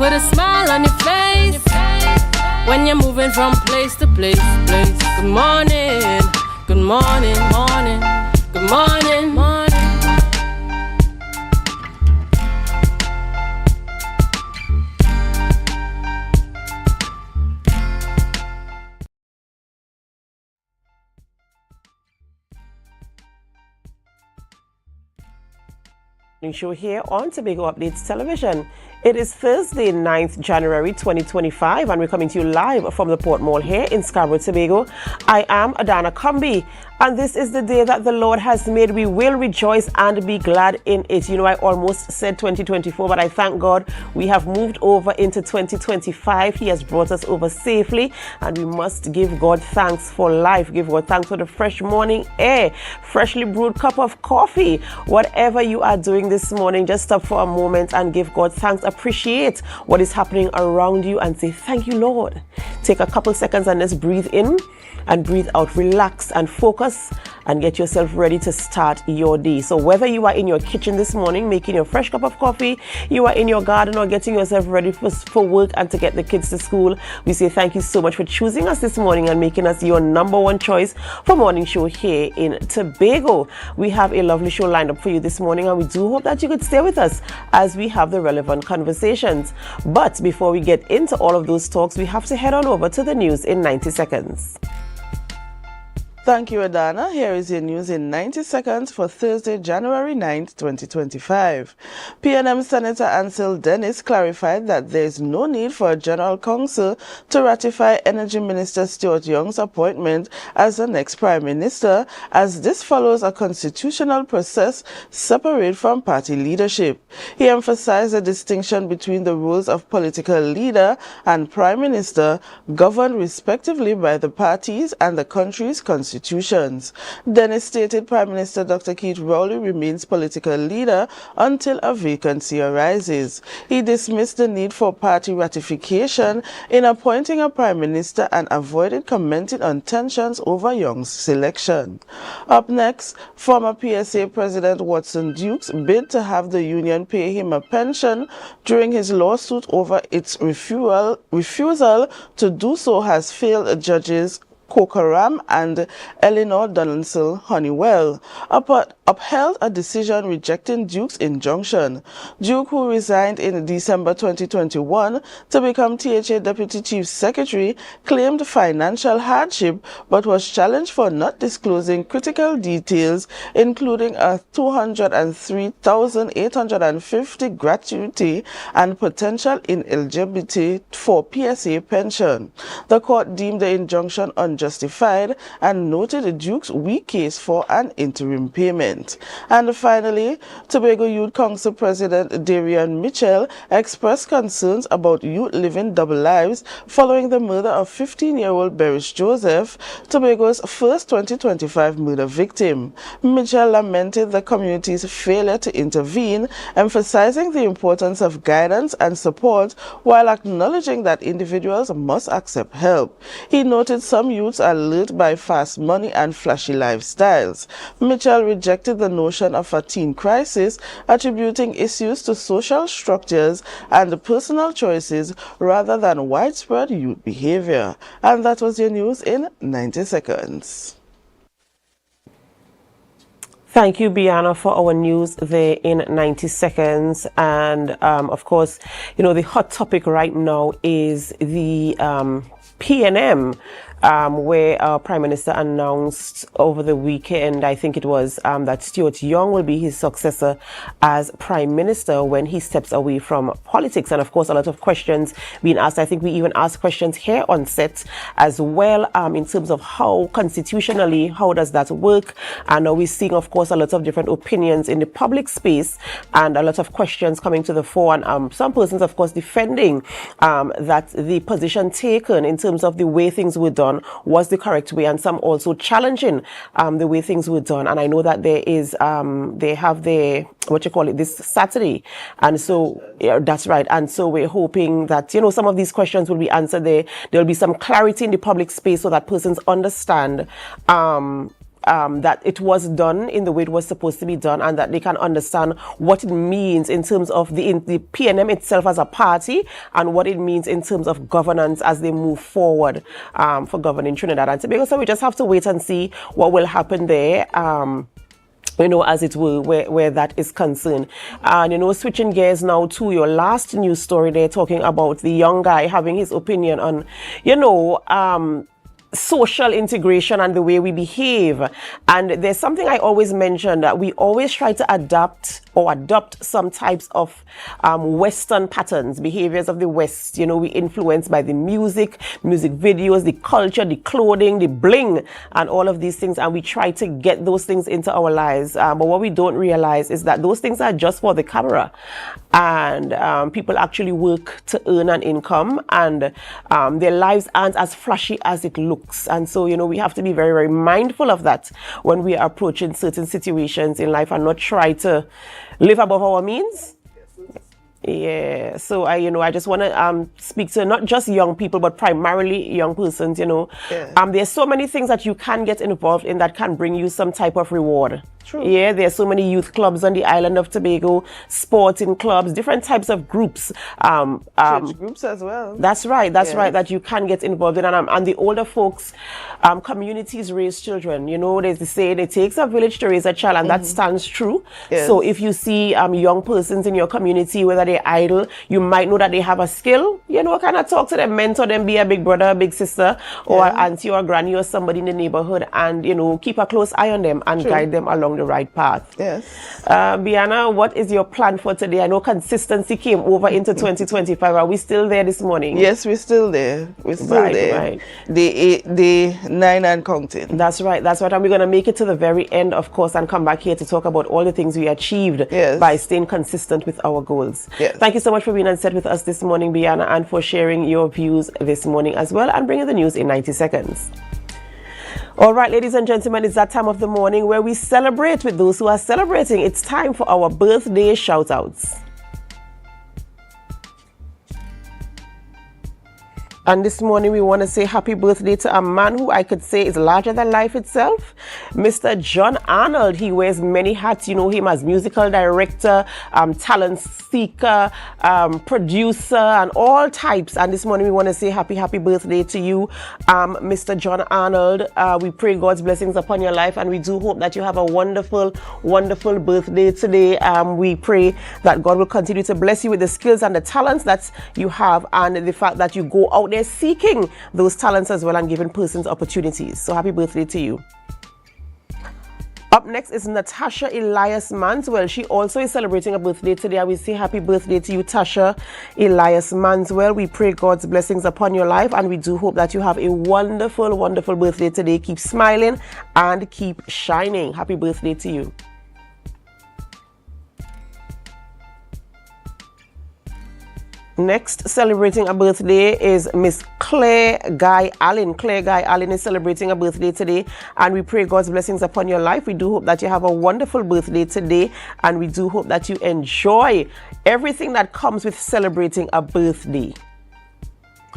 put a smile on your face when you're moving from place to place. Good morning, good morning, morning, good morning, morning. Show here on Tobago Updates Television. It is Thursday, 9th January 2025, and we're coming to you live from the Port Mall here in Scarborough, Tobago. I am Adana Kumbi, and this is the day that the Lord has made. We will rejoice and be glad in it. You know, I almost said 2024, but I thank God we have moved over into 2025. He has brought us over safely, and we must give God thanks for life. Give God thanks for the fresh morning air, freshly brewed cup of coffee. Whatever you are doing this morning, just stop for a moment and give God thanks. Appreciate what is happening around you and say, thank you, Lord. Take a couple seconds and just breathe in and breathe out. Relax and focus and get yourself ready to start your day. So whether you are in your kitchen this morning making your fresh cup of coffee, you are in your garden or getting yourself ready for work and to get the kids to school, we say thank you so much for choosing us this morning and making us your number one choice for morning show here in Tobago. We have a lovely show lined up for you this morning, and we do hope that you could stay with us as we have the relevant conversations. But before we get into all of those talks, we have to head on over to the news in 90 seconds. Thank you, Adana. Here is your news in 90 seconds for Thursday, January 9th, 2025. PNM Senator Ansel Dennis clarified that there is no need for a General Council to ratify Energy Minister Stuart Young's appointment as the next Prime Minister, as this follows a constitutional process separate from party leadership. He emphasized the distinction between the roles of political leader and Prime Minister, governed respectively by the parties and the country's constitutions. Dennis stated Prime Minister Dr. Keith Rowley remains political leader until a vacancy arises. He dismissed the need for party ratification in appointing a Prime Minister and avoided commenting on tensions over Young's selection. Up next, former PSA President Watson Dukes bid to have the union pay him a pension during his lawsuit over its refusal to do so has failed judges Kokaram and Eleanor Donaldson Honeywell upheld a decision rejecting Duke's injunction. Duke, who resigned in December 2021 to become THA Deputy Chief Secretary, claimed financial hardship but was challenged for not disclosing critical details, including a $203,850 gratuity and potential ineligibility for PSA pension. The court deemed the injunction unjustified and noted Duke's weak case for an interim payment. And finally, Tobago Youth Council President Darian Mitchell expressed concerns about youth living double lives following the murder of 15-year-old Beris Joseph, Tobago's first 2025 murder victim. Mitchell lamented the community's failure to intervene, emphasizing the importance of guidance and support while acknowledging that individuals must accept help. He noted some youths are lured by fast money and flashy lifestyles. Mitchell rejected the notion of a teen crisis, attributing issues to social structures and personal choices rather than widespread youth behavior. And that was your news in 90 seconds. Thank you, Biana, for our news there in 90 seconds. And of course, you know, the hot topic right now is the PNM, where our Prime Minister announced over the weekend, I think it was, that Stuart Young will be his successor as Prime Minister when he steps away from politics. And of course, a lot of questions being asked. I think we even asked questions here on set as well, in terms of how constitutionally, how does that work? And we're seeing, of course, a lot of different opinions in the public space and a lot of questions coming to the fore. And some persons, of course, defending that the position taken in terms of the way things were done was the correct way, and some also challenging the way things were done. And I know that there is they have their this Saturday, and so that's right. And so we're hoping that, you know, some of these questions will be answered there. There'll be some clarity in the public space so that persons understand that it was done in the way it was supposed to be done, and that they can understand what it means in terms of the PNM itself as a party, and what it means in terms of governance as they move forward for governing Trinidad and Tobago. So we just have to wait and see what will happen there. You know, as it were, where that is concerned. And, you know, switching gears now to your last news story there, talking about the young guy having his opinion on, you know, social integration and the way we behave. And there's something I always mention, that we always try to adapt or adopt some types of Western patterns, behaviors of the West. You know, we influenced by the music videos, the culture, the clothing, the bling, and all of these things. And we try to get those things into our lives. But what we don't realize is that those things are just for the camera. And people actually work to earn an income, and their lives aren't as flashy as it looks. And so, you know, we have to be very, very mindful of that when we are approaching certain situations in life, and not try to live above our means. Yeah, so I just want to speak to not just young people, but primarily young persons. You know, there's so many things that you can get involved in that can bring you some type of reward. True. Yeah, there's so many youth clubs on the island of Tobago, sporting clubs, different types of groups. Church groups as well. That's right, right, that you can get involved in. And the older folks, communities raise children. You know, there's the saying, it takes a village to raise a child, and that stands true. Yes. So if you see young persons in your community, whether they're idle, you might know that they have a skill. You know, kind of talk to them, mentor them, be a big brother, a big sister, or auntie or granny or somebody in the neighborhood, and, you know, keep a close eye on them and guide them along the right path. Yes. Biana, what is your plan for today? I know consistency came over into 2025. Are we still there this morning? Yes, we're still there. We're still there. Right. The 9 and counting. That's right. That's right. And we're going to make it to the very end, of course, and come back here to talk about all the things we achieved by staying consistent with our goals. Yes. Thank you so much for being on set with us this morning, Biana, and for sharing your views this morning as well, and bringing the news in 90 seconds. All right, ladies and gentlemen, it's that time of the morning where we celebrate with those who are celebrating. It's time for our birthday shout-outs. And this morning we want to say happy birthday to a man who I could say is larger than life itself, Mr. John Arnold. He wears many hats. You know him as musical director, talent seeker, producer, and all types. And this morning we want to say happy birthday to you, Mr. John Arnold. We pray God's blessings upon your life, and we do hope that you have a wonderful, wonderful birthday today. We pray that God will continue to bless you with the skills and the talents that you have, and the fact that you go out there seeking those talents as well and giving persons opportunities. So happy birthday to you. Up next is Natasha Elias Manswell. She also is celebrating a birthday today. I will say happy birthday to you, Tasha Elias Manswell. We pray God's blessings upon your life, and we do hope that you have a wonderful, wonderful birthday today. Keep smiling and keep shining. Happy birthday to you. Next, celebrating a birthday is Miss Claire Guy Allen. Claire Guy Allen is celebrating a birthday today, and we pray God's blessings upon your life. We do hope that you have a wonderful birthday today, and we do hope that you enjoy everything that comes with celebrating a birthday.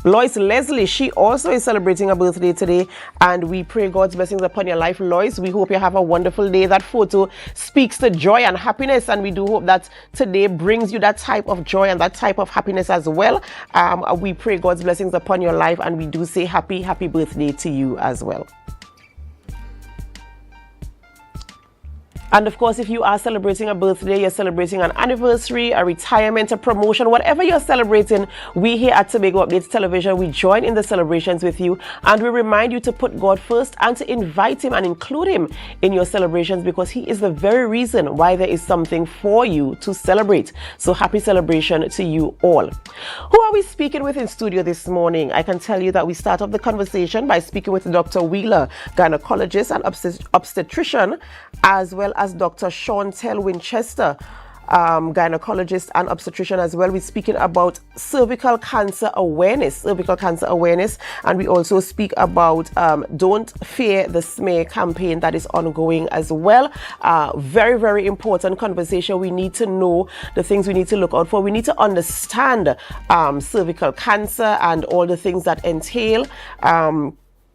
Lois Leslie, she also is celebrating a birthday today, and we pray God's blessings upon your life, Lois. We hope you have a wonderful day. That photo speaks to joy and happiness, and we do hope that today brings you that type of joy and that type of happiness as well. We pray God's blessings upon your life, and we do say happy birthday to you as well. And of course, if you are celebrating a birthday, you're celebrating an anniversary, a retirement, a promotion, whatever you're celebrating, we here at Tobago Updates Television, we join in the celebrations with you, and we remind you to put God first and to invite him and include him in your celebrations, because he is the very reason why there is something for you to celebrate. So happy celebration to you all. Who are we speaking with in studio this morning? I can tell you that we start off the conversation by speaking with Dr. Wheeler, gynecologist and obstetrician, as well as Dr. Chantel Winchester, gynecologist and obstetrician as well. We're speaking about cervical cancer awareness, and we also speak about Don't Fear the Smear campaign that is ongoing as well. Very, very important conversation. We need to know the things we need to look out for. We need to understand cervical cancer and all the things that entail.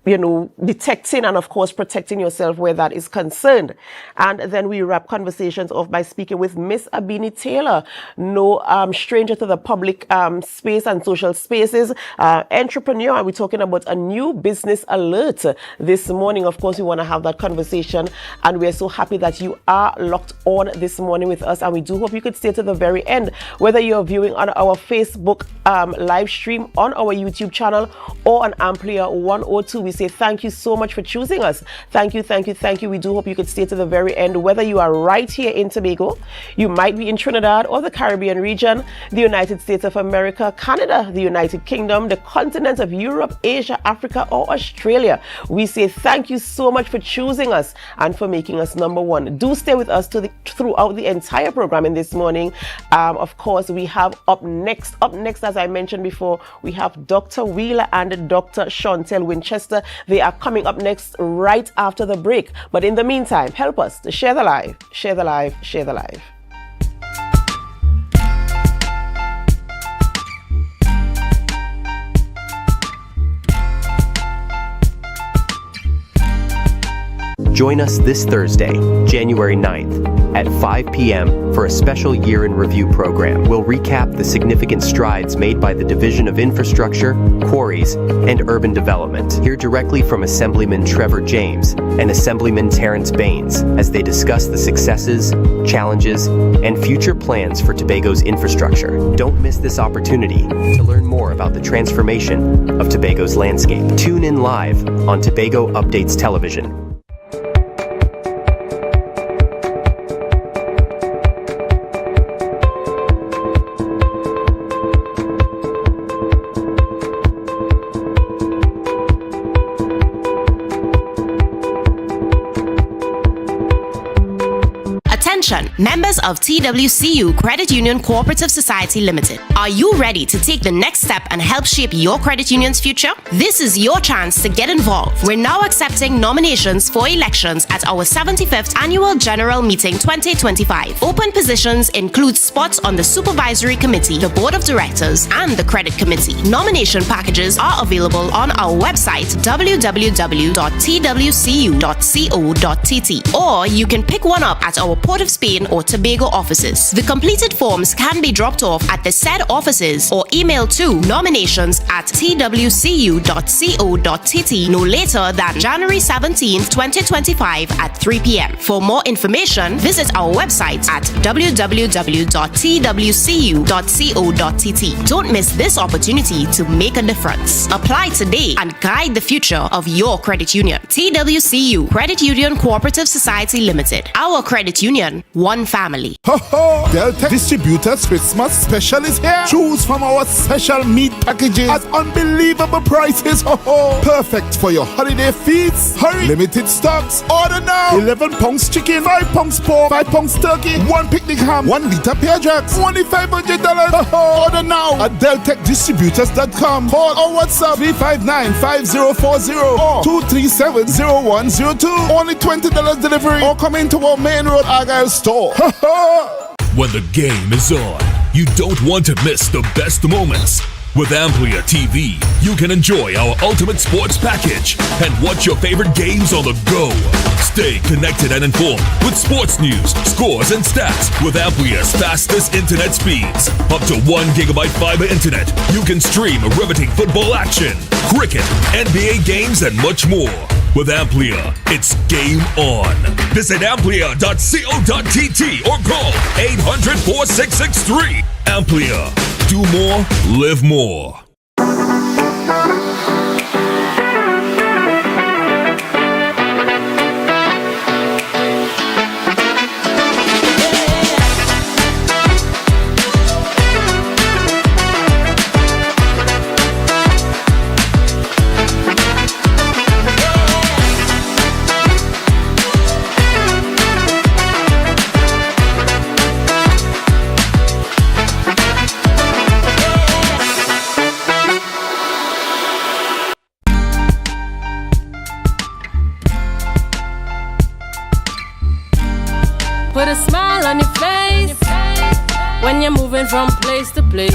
detecting and of course protecting yourself where that is concerned. And then we wrap conversations off by speaking with Miss Abini Taylor, no stranger to the public space and social spaces, entrepreneur, and we're talking about a new business alert this morning. Of course, we want to have that conversation, and we're so happy that you are locked on this morning with us, and we do hope you could stay to the very end, whether you're viewing on our Facebook live stream, on our YouTube channel, or on Amplia 102. We say thank you so much for choosing us. Thank you, thank you, thank you. We do hope you could stay to the very end, whether you are right here in Tobago, you might be in Trinidad or the Caribbean region, the United States of America, Canada, the United Kingdom, the continent of Europe, Asia, Africa, or Australia. We say thank you so much for choosing us and for making us number one. Do stay with us throughout the entire programming this morning. Of course, we have up next, as I mentioned before, we have Dr. Wheeler and Dr. Chantel Winchester. They are coming up next right after the break. But in the meantime, help us to share the live, share the live, share the live. Join us this Thursday, January 9th at 5 p.m. for a special year in review program. We'll recap the significant strides made by the Division of Infrastructure, Quarries, and Urban Development. Hear directly from Assemblyman Trevor James and Assemblyman Terrence Baines as they discuss the successes, challenges, and future plans for Tobago's infrastructure. Don't miss this opportunity to learn more about the transformation of Tobago's landscape. Tune in live on Tobago Updates Television. Members of TWCU Credit Union Cooperative Society Limited. Are you ready to take the next step and help shape your credit union's future? This is your chance to get involved. We're now accepting nominations for elections at our 75th Annual General Meeting 2025. Open positions include spots on the Supervisory Committee, the Board of Directors, and the Credit Committee. Nomination packages are available on our website www.twcu.co.tt, or you can pick one up at our Port of Spain or Tobago offices. The completed forms can be dropped off at the said offices or emailed to nominations@twcu.co.tt no later than January 17th, 2025 at 3 p.m. For more information, visit our website at www.twcu.co.tt. Don't miss this opportunity to make a difference. Apply today and guide the future of your credit union. TWCU Credit Union Cooperative Society Limited. Our credit union, one family. Ho ho! Delta Distributors Christmas special is here. Choose from our special meat packages at unbelievable prices. Ho ho! Perfect for your holiday feasts. Hurry! Limited stocks. Order now. 11 pounds chicken, 5 pounds pork, 5 pounds turkey, 1 picnic ham, 1 liter pear jacks, only $500. Ho ho! Order now at deltecdistributors.com. Call or WhatsApp 359-5040 or 237-0102. Only $20 delivery or come into our main road Argyle store. When the game is on, you don't want to miss the best moments. With Amplia TV, you can enjoy our ultimate sports package and watch your favorite games on the go. Stay connected and informed with sports news, scores, and stats with Amplia's fastest internet speeds. Up to 1 GB fiber internet, you can stream riveting football action, cricket, NBA games, and much more. With Amplia, it's game on. Visit amplia.co.tt or call 800-4663. Amplia. Do more, live more. Put a smile on your face when you're moving from place to place.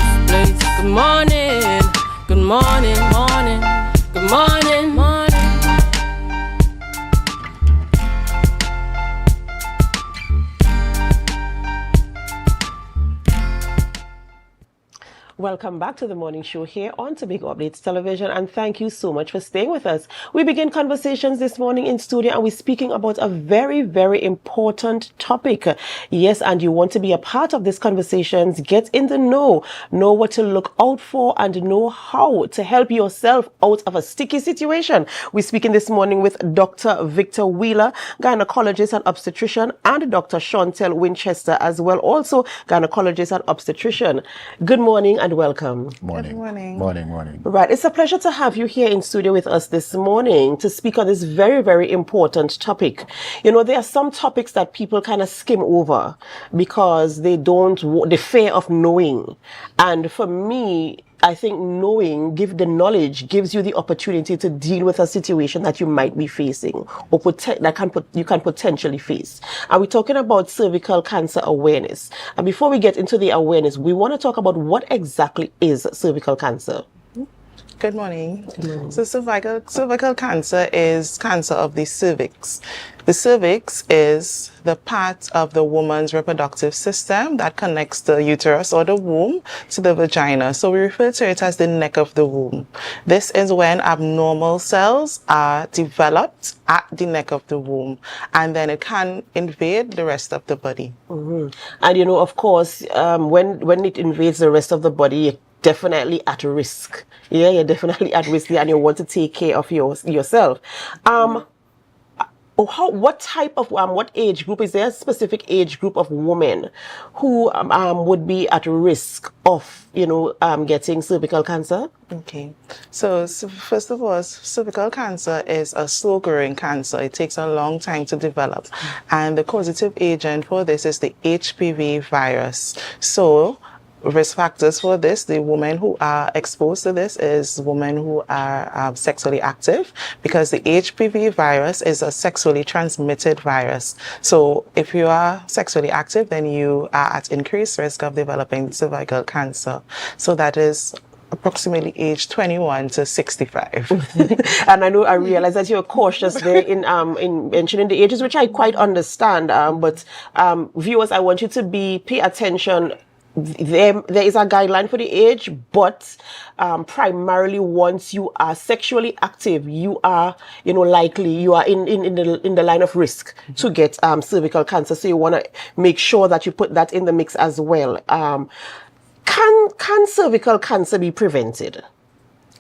Good morning, good morning, morning, good morning, morning. Welcome back to the morning show here on Tobago Updates Television, and thank you so much for staying with us. We begin conversations this morning in studio, and we're speaking about a very, very important topic. Yes, and you want to be a part of these conversations, get in the know what to look out for, and know how to help yourself out of a sticky situation. We're speaking this morning with Dr. Victor Wheeler, gynecologist and obstetrician, and Dr. Chantel Winchester as well, also gynecologist and obstetrician. Good morning and welcome. Morning. Good morning. Morning. Right, it's a pleasure to have you here in studio with us this morning to speak on this very, very important topic. You know, there are some topics that people kind of skim over because they don't, the fear of knowing. And for me, I think the knowledge gives you the opportunity to deal with a situation that you might be facing or you can potentially face. And we're talking about cervical cancer awareness. And before we get into the awareness, we want to talk about what exactly is cervical cancer. Good morning. So cervical cancer is cancer of the cervix. The cervix is the part of the woman's reproductive system that connects the uterus or the womb to the vagina. So we refer to it as the neck of the womb. This is when abnormal cells are developed at the neck of the womb, and then it can invade the rest of the body. Mm-hmm. And you know, of course, when it invades the rest of the body, you're definitely at risk. Yeah, you're definitely at risk, and you want to take care of yourself. What age group, is there a specific age group of women who would be at risk of, getting cervical cancer? Okay. So first of all, cervical cancer is a slow-growing cancer. It takes a long time to develop. And the causative agent for this is the HPV virus. So risk factors for this, the women who are exposed to this is women who are sexually active, because the HPV virus is a sexually transmitted virus. So if you are sexually active, then you are at increased risk of developing cervical cancer. So that is approximately age 21 to 65. And I realize that you're cautious there in mentioning the ages, which I quite understand. But viewers, I want you to pay attention. There is a guideline for the age, but primarily once you are sexually active, you are, likely you are in the line of risk to get cervical cancer. So you want to make sure that you put that in the mix as well. Can cervical cancer be prevented?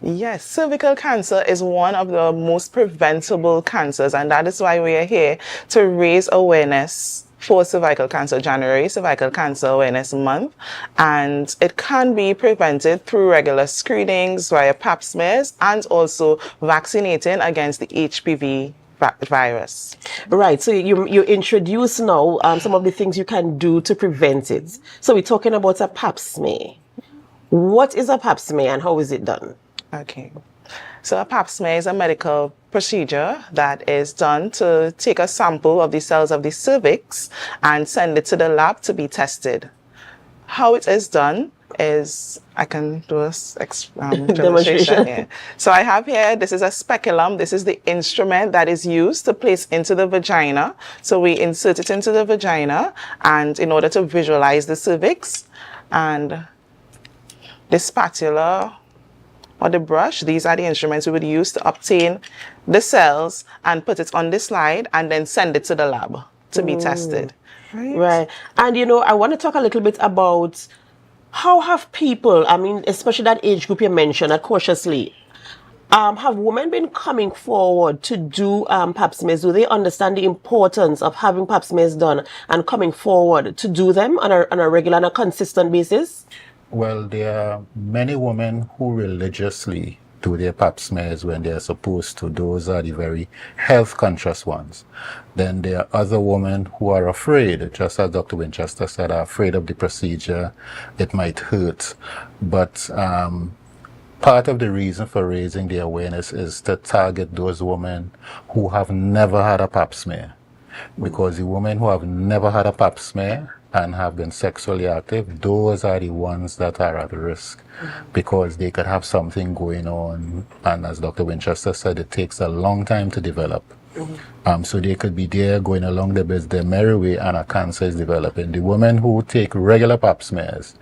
Yes, cervical cancer is one of the most preventable cancers, and that is why we are here to raise awareness for cervical cancer. January, Cervical Cancer Awareness Month, and it can be prevented through regular screenings via pap smears and also vaccinating against the HPV virus. Right, so you introduce now some of the things you can do to prevent it. So we're talking about a pap smear. What is a pap smear and how is it done? Okay. So a pap smear is a medical procedure that is done to take a sample of the cells of the cervix and send it to the lab to be tested. How it is done is, I can do a demonstration here. So I have here, this is a speculum. This is the instrument that is used to place into the vagina. So we insert it into the vagina, and in order to visualize the cervix, and the spatula or the brush, these are the instruments we would use to obtain the cells and put it on the slide and then send it to the lab to be tested. Right. And I want to talk a little bit about how have people, especially that age group you mentioned, cautiously, have women been coming forward to do pap smears? Do they understand the importance of having pap smears done and coming forward to do them on a regular and a consistent basis? Well, there are many women who religiously do their pap smears when they are supposed to. Those are the very health conscious ones. Then there are other women who are afraid, just as Dr. Winchester said, are afraid of the procedure. It might hurt. But part of the reason for raising the awareness is to target those women who have never had a pap smear. Because the women who have never had a pap smear and have been sexually active, those are the ones that are at risk, because they could have something going on, and as Dr. Winchester said, it takes a long time to develop. So they could be there going along their merry way and a cancer is developing. The women who take regular pap smears,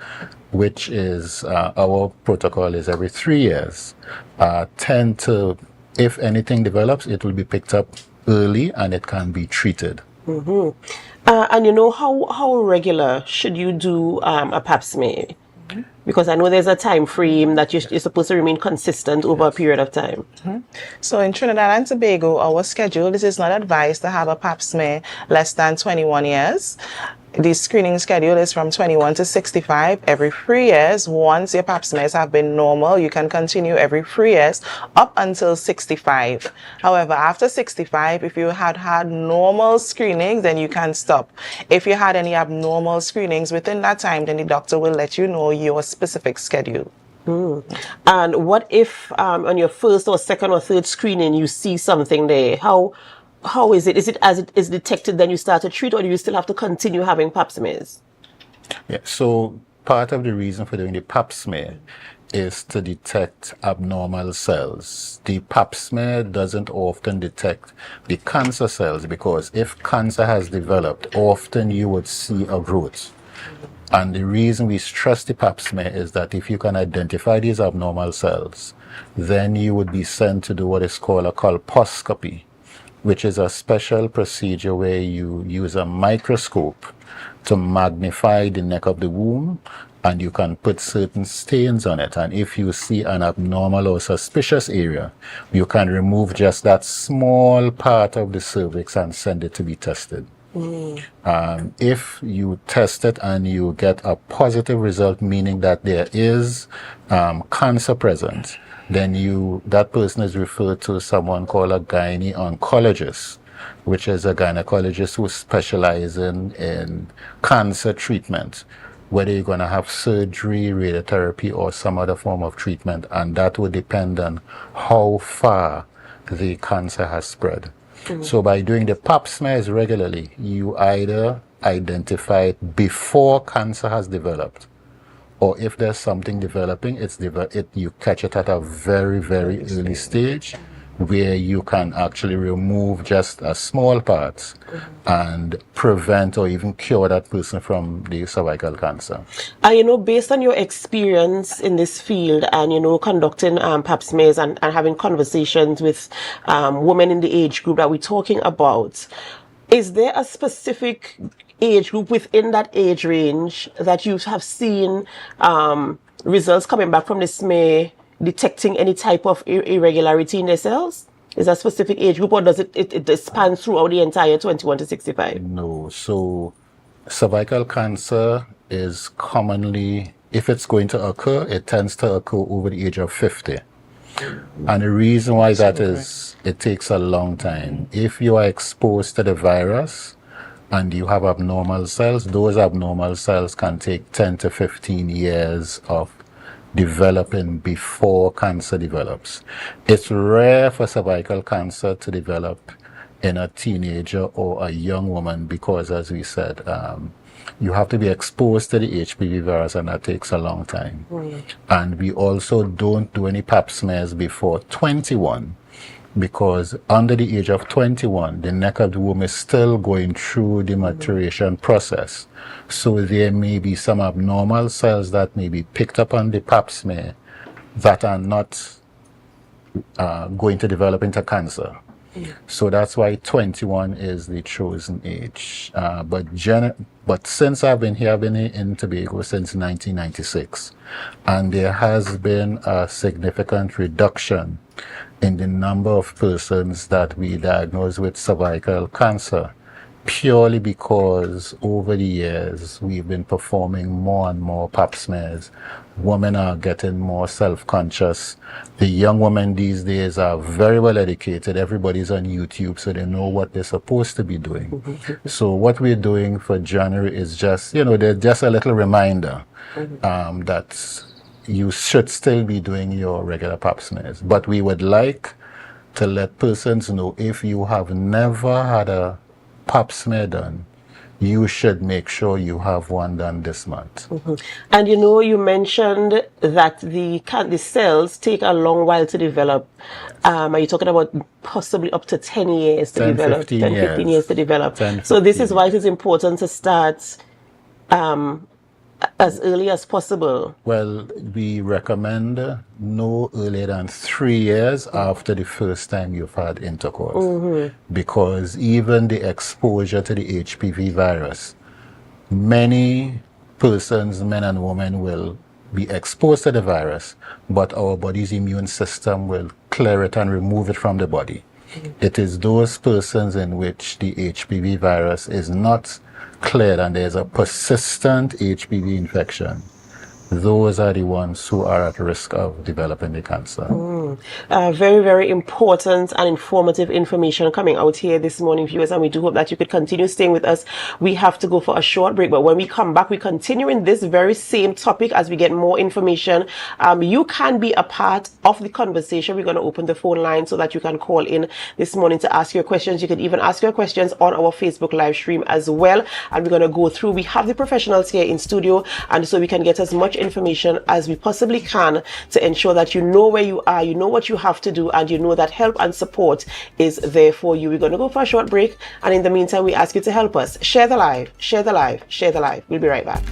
which is our protocol is every 3 years, tend to, if anything develops, it will be picked up early and it can be treated. And you know, how regular should you do a pap smear? Because I know there's a time frame that you're supposed to remain consistent over a period of time. So in Trinidad and Tobago, our schedule, this is not advised to have a pap smear less than 21 years. The screening schedule is from 21 to 65 every 3 years. Once your pap smears have been normal, you can continue every 3 years up until 65. However, after 65, if you had normal screenings, then you can stop. If you had any abnormal screenings within that time, then the doctor will let you know your specific schedule. And what if on your first or second or third screening you see something there? How is it? Is it as it is detected then you start to treat, or do you still have to continue having pap smears? Yeah, so part of the reason for doing the pap smear is to detect abnormal cells. The pap smear doesn't often detect the cancer cells, because if cancer has developed, often you would see a growth. And the reason we stress the pap smear is that if you can identify these abnormal cells, then you would be sent to do what is called a colposcopy, which is a special procedure where you use a microscope to magnify the neck of the womb, and you can put certain stains on it. And if you see an abnormal or suspicious area, you can remove just that small part of the cervix and send it to be tested. If you test it and you get a positive result, meaning that there is cancer present, then that person is referred to someone called a gynae oncologist, which is a gynecologist who specializes in cancer treatment, whether you're going to have surgery, radiotherapy, or some other form of treatment, and that would depend on how far the cancer has spread. So by doing the pap smears regularly, you either identify it before cancer has developed, or if there's something developing, you catch it at a very, very early stage, where you can actually remove just a small part and prevent or even cure that person from the cervical cancer. You know, based on your experience in this field and, you know, conducting pap smears and having conversations with women in the age group that we're talking about, is there a specific age group within that age range that you have seen results coming back from the smear detecting any type of irregularity in their cells? Is that a specific age group, or does it span throughout the entire 21 to 65? No. So cervical cancer is commonly, if it's going to occur, it tends to occur over the age of 50. And the reason why that is, it takes a long time. If you are exposed to the virus and you have abnormal cells, those abnormal cells can take 10 to 15 years of developing before cancer develops. It's rare for cervical cancer to develop in a teenager or a young woman because, as we said, you have to be exposed to the HPV virus, and that takes a long time. And we also don't do any pap smears before 21, because under the age of 21, the neck of the womb is still going through the maturation process. So there may be some abnormal cells that may be picked up on the pap smear that are not going to develop into cancer. So that's why 21 is the chosen age. But since I've been in Tobago since 1996, and there has been a significant reduction in the number of persons that we diagnose with cervical cancer, purely because over the years we've been performing more and more pap smears. Women are getting more self-conscious. The young women these days are very well educated. Everybody's on YouTube, so they know what they're supposed to be doing. So what we're doing for January is just, there's just a little reminder that you should still be doing your regular pap smears. But we would like to let persons know, if you have never had a pap smear done, you should make sure you have one done this month. And you mentioned that the cells take a long while to develop. Are you talking about possibly up to 10 years to develop? 15 years to develop. So this is why it is important to start as early as possible? Well, we recommend no earlier than 3 years after the first time you've had intercourse, because even the exposure to the HPV virus, many persons, men and women, will be exposed to the virus, but our body's immune system will clear it and remove it from the body. It is those persons in which the HPV virus is not cleared and there's a persistent HPV infection. Those are the ones who are at risk of developing the cancer. Very, very important and informative information coming out here this morning, viewers, and we do hope that you could continue staying with us. We have to go for a short break, but when we come back, we continue in this very same topic as we get more information. You can be a part of the conversation. We're going to open the phone line so that you can call in this morning to ask your questions. You can even ask your questions on our Facebook live stream as well, and we're going to go through. We have the professionals here in studio, and so we can get as much information as we possibly can to ensure that you know where you are, you know what you have to do, and you know that help and support is there for you. We're going to go for a short break, and in the meantime, we ask you to help us. Share the live, share the live, share the live. We'll be right back.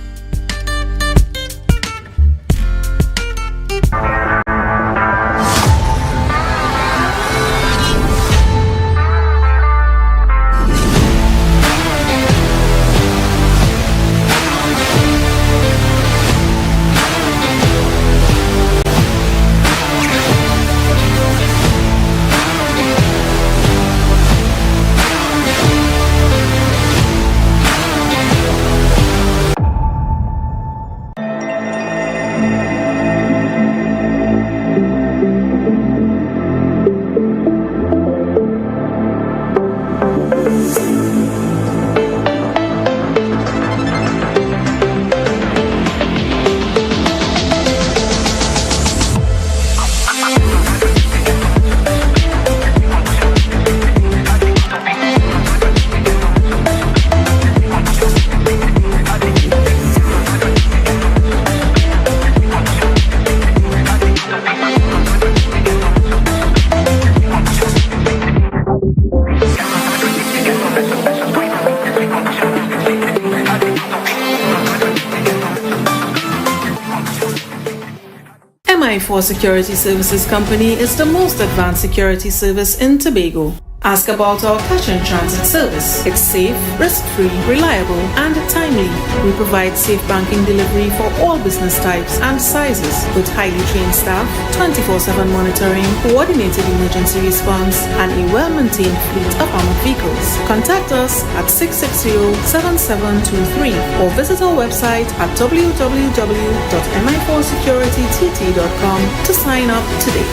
MI4 Security Services Company is the most advanced security service in Tobago. Ask about our cash and transit service. It's safe, risk-free, reliable, and timely. We provide safe banking delivery for all business types and sizes with highly trained staff, 24/7 monitoring, coordinated emergency response, and a well-maintained fleet of armored vehicles. Contact us at 660-7723 or visit our website at www.mi4securitytt.com to sign up today.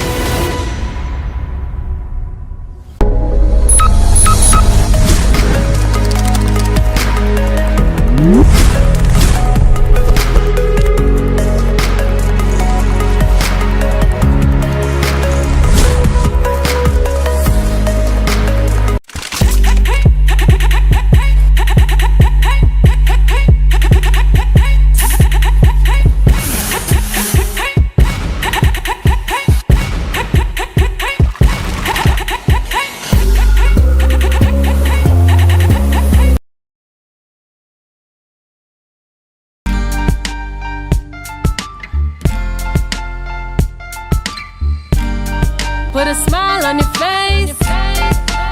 Put a smile on your face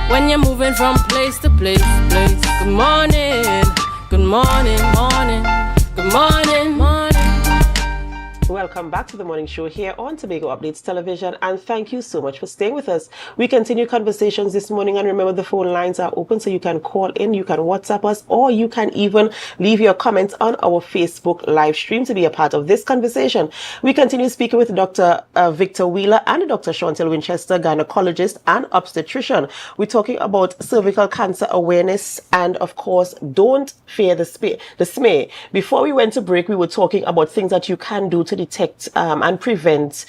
when you're moving from place to place. Good morning, good morning, morning, good morning, morning. Welcome back to the morning show here on Tobago Updates Television, and thank you so much for staying with us. We continue conversations this morning, and remember the phone lines are open, so you can call in, you can WhatsApp us, or you can even leave your comments on our Facebook live stream to be a part of this conversation. We continue speaking with Dr. Victor Wheeler and Dr. Chantel Winchester, gynecologist and obstetrician. We're talking about cervical cancer awareness, and of course, don't fear the smear. Before we went to break, we were talking about things that you can do to detect and prevent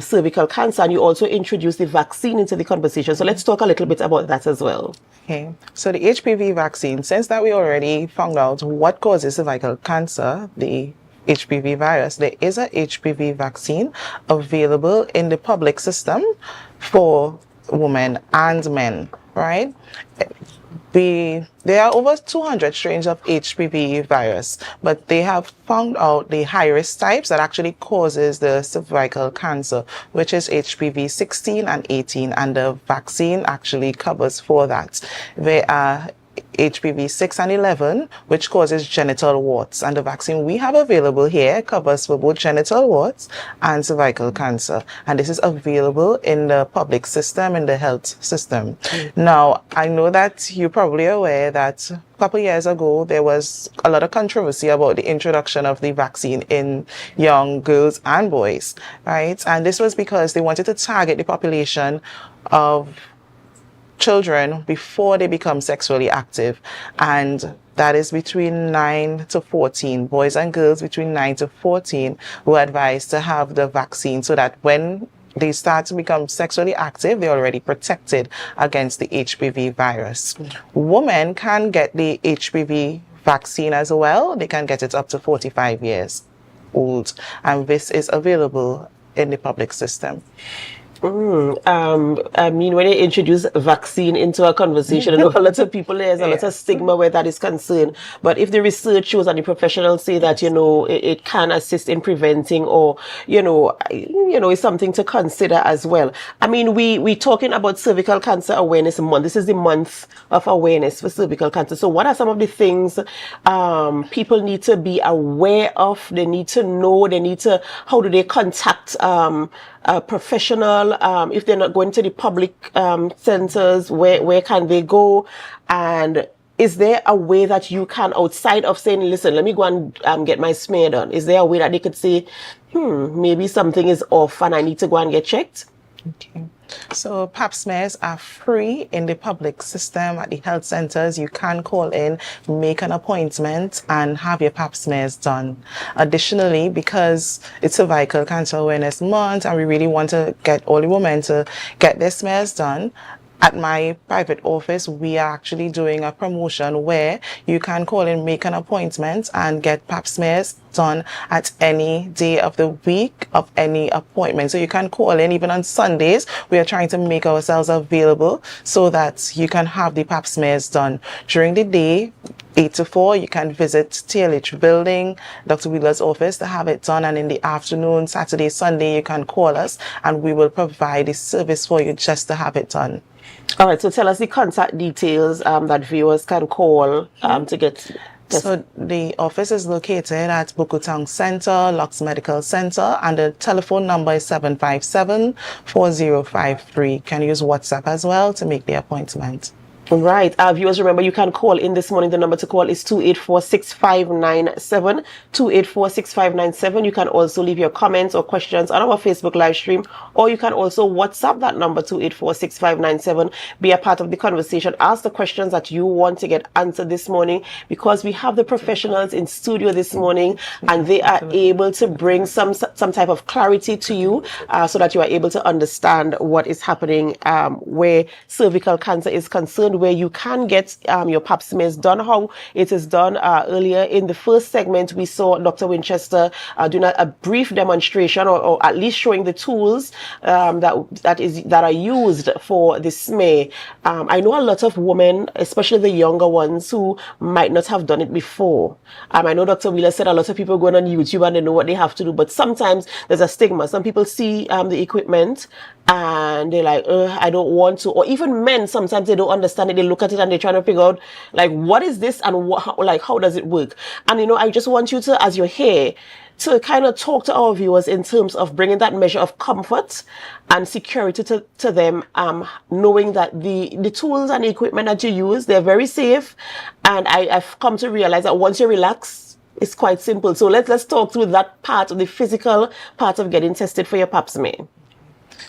cervical cancer, and you also introduced the vaccine into the conversation. So let's talk a little bit about that as well. Okay, so the HPV vaccine, since that we already found out what causes cervical cancer, the HPV virus, there is a HPV vaccine available in the public system for women and men, right? there are over 200 strains of HPV virus, but they have found out the high-risk types that actually causes the cervical cancer, which is HPV 16 and 18, and the vaccine actually covers for that. There are HPV 6 and 11, which causes genital warts, and the vaccine we have available here covers for both genital warts and cervical cancer, and this is available in the public system, in the health system. Now, I know that you're probably aware that a couple of years ago there was a lot of controversy about the introduction of the vaccine in young girls and boys, right? And this was because they wanted to target the population of children before they become sexually active, and that is between 9 to 14. Boys and girls between 9 to 14 were advised to have the vaccine so that when they start to become sexually active, they're already protected against the HPV virus. Women can get the HPV vaccine as well. They can get it up to 45 years old, and this is available in the public system. I mean, when you introduce vaccine into a conversation, I know a lot of people, there's a lot of stigma where that is concerned. But if the research shows and the professionals say that, you know, it can assist in preventing, or, you know, it's something to consider as well. I mean, we're talking about Cervical Cancer Awareness Month. This is the month of awareness for cervical cancer. So what are some of the things people need to be aware of? They need to know, how do they contact a professional? If they're not going to the public centers, where can they go? And is there a way that you can, outside of saying, listen, let me go and get my smear done, is there a way that they could say, maybe something is off and I need to go and get checked? Okay. So pap smears are free in the public system at the health centers. You can call in, make an appointment, and have your pap smears done. Additionally, because it's Cervical Cancer Awareness Month and we really want to get all the women to get their smears done, at my private office, we are actually doing a promotion where you can call in, make an appointment, and get pap smears done at any day of the week of any appointment. So you can call in even on Sundays. We are trying to make ourselves available so that you can have the pap smears done. During the day, 8 to 4, you can visit TLH building, Dr. Wheeler's office to have it done. And in the afternoon, Saturday, Sunday, you can call us and we will provide the service for you just to have it done. All right, so tell us the contact details that viewers can call to get. So the office is located at Bukutang Center, Lux Medical Center, and the telephone number is 757-4053. You can use WhatsApp as well to make the appointment. Right. Viewers, remember, you can call in this morning. The number to call is 284-6597, 284-6597. You can also leave your comments or questions on our Facebook live stream, or you can also WhatsApp that number, 284-6597. Be a part of the conversation. Ask the questions that you want to get answered this morning, because we have the professionals in studio this morning, and they are able to bring some type of clarity to you, so that you are able to understand what is happening where cervical cancer is concerned, where you can get your pap smears done, how it is done. Earlier in the first segment, we saw Dr. Winchester doing a brief demonstration, or at least showing the tools that are used for the smear. I know a lot of women, especially the younger ones, who might not have done it before. I know Dr. Wheeler said a lot of people going on YouTube and they know what they have to do, but sometimes there's a stigma. Some people see the equipment and they're like, I don't want to. Or even men, sometimes they don't understand it. They look at it and they're trying to figure out, like, what is this and how does it work? And, I just want you to, as you're here, to kind of talk to our viewers in terms of bringing that measure of comfort and security to them, knowing that the tools and the equipment that you use, they're very safe. And I've come to realize that once you relax, it's quite simple. So let's talk through that part of the physical part of getting tested for your pap smear.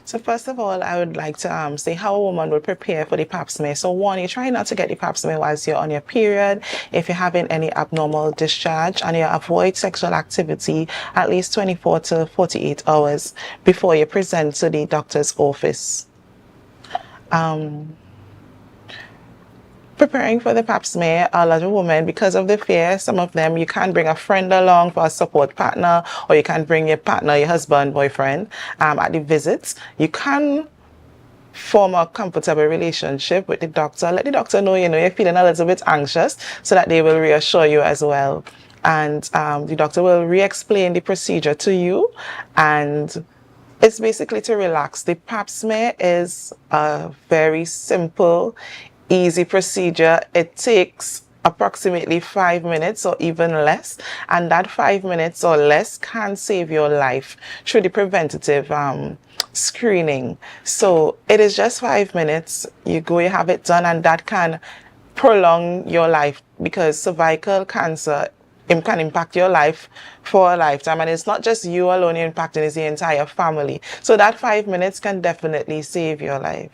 So first of all, I would like to say how a woman would prepare for the pap smear. So one, you try not to get the pap smear whilst you're on your period. If you're having any abnormal discharge, and you avoid sexual activity at least 24 to 48 hours before you present to the doctor's office. Preparing for the pap smear, a lot of women, because of the fear, some of them, you can bring a friend along for a support partner, or you can bring your partner, your husband, boyfriend, at the visits. You can form a comfortable relationship with the doctor. Let the doctor know, you're feeling a little bit anxious, so that they will reassure you as well. And the doctor will re-explain the procedure to you, and it's basically to relax. The pap smear is a very simple, easy procedure. It takes approximately 5 minutes or even less, and that 5 minutes or less can save your life through the preventative screening. So it is just 5 minutes. You go, you have it done, and that can prolong your life, because cervical cancer can impact your life for a lifetime, and it's not just you alone you're impacting, it's the entire family. So that 5 minutes can definitely save your life.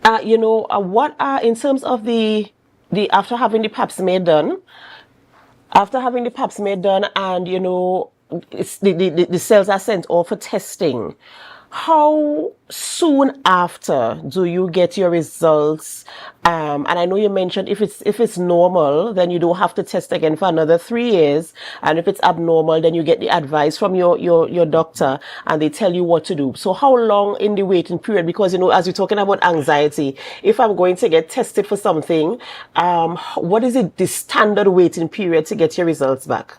What are, in terms of the after having the pap smear done, and it's the cells are sent off for testing, how soon after do you get your results? And I know you mentioned if it's normal, then you don't have to test again for another 3 years. And if it's abnormal, then you get the advice from your doctor, and they tell you what to do. So how long in the waiting period? Because, as you're talking about anxiety, if I'm going to get tested for something, what is the standard waiting period to get your results back?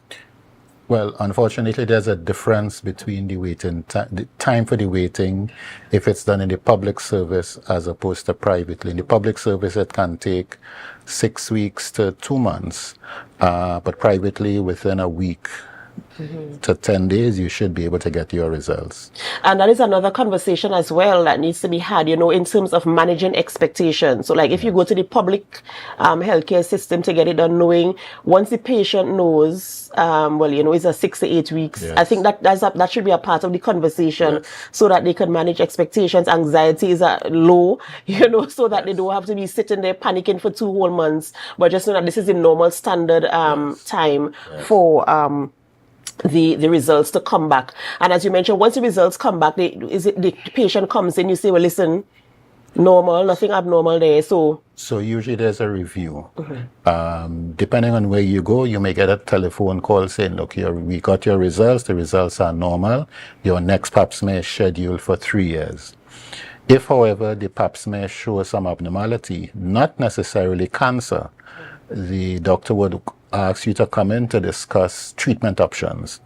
Well, unfortunately, there's a difference between the time for the waiting, if it's done in the public service as opposed to privately. In the public service, it can take 6 weeks to 2 months, but privately, within a week to 10 days, you should be able to get your results. And that is another conversation as well that needs to be had, in terms of managing expectations. So like if you go to the public healthcare system to get it done, knowing once the patient knows, it's a 6 to 8 weeks. Yes. I think that should be a part of the conversation, yes, so that they can manage expectations. Anxiety is low, so that, yes, they don't have to be sitting there panicking for 2 whole months, but just know that this is the normal standard time, yes, for the results to come back. And as you mentioned, once the results come back, the patient comes in, you say, well, listen, normal, nothing abnormal there. So usually there's a review. Depending on where you go, you may get a telephone call saying, look, we got your results, the results are normal, your next pap smear is scheduled for 3 years. If, however, the pap smear shows some abnormality, not necessarily cancer, the doctor would ask you to come in to discuss treatment options.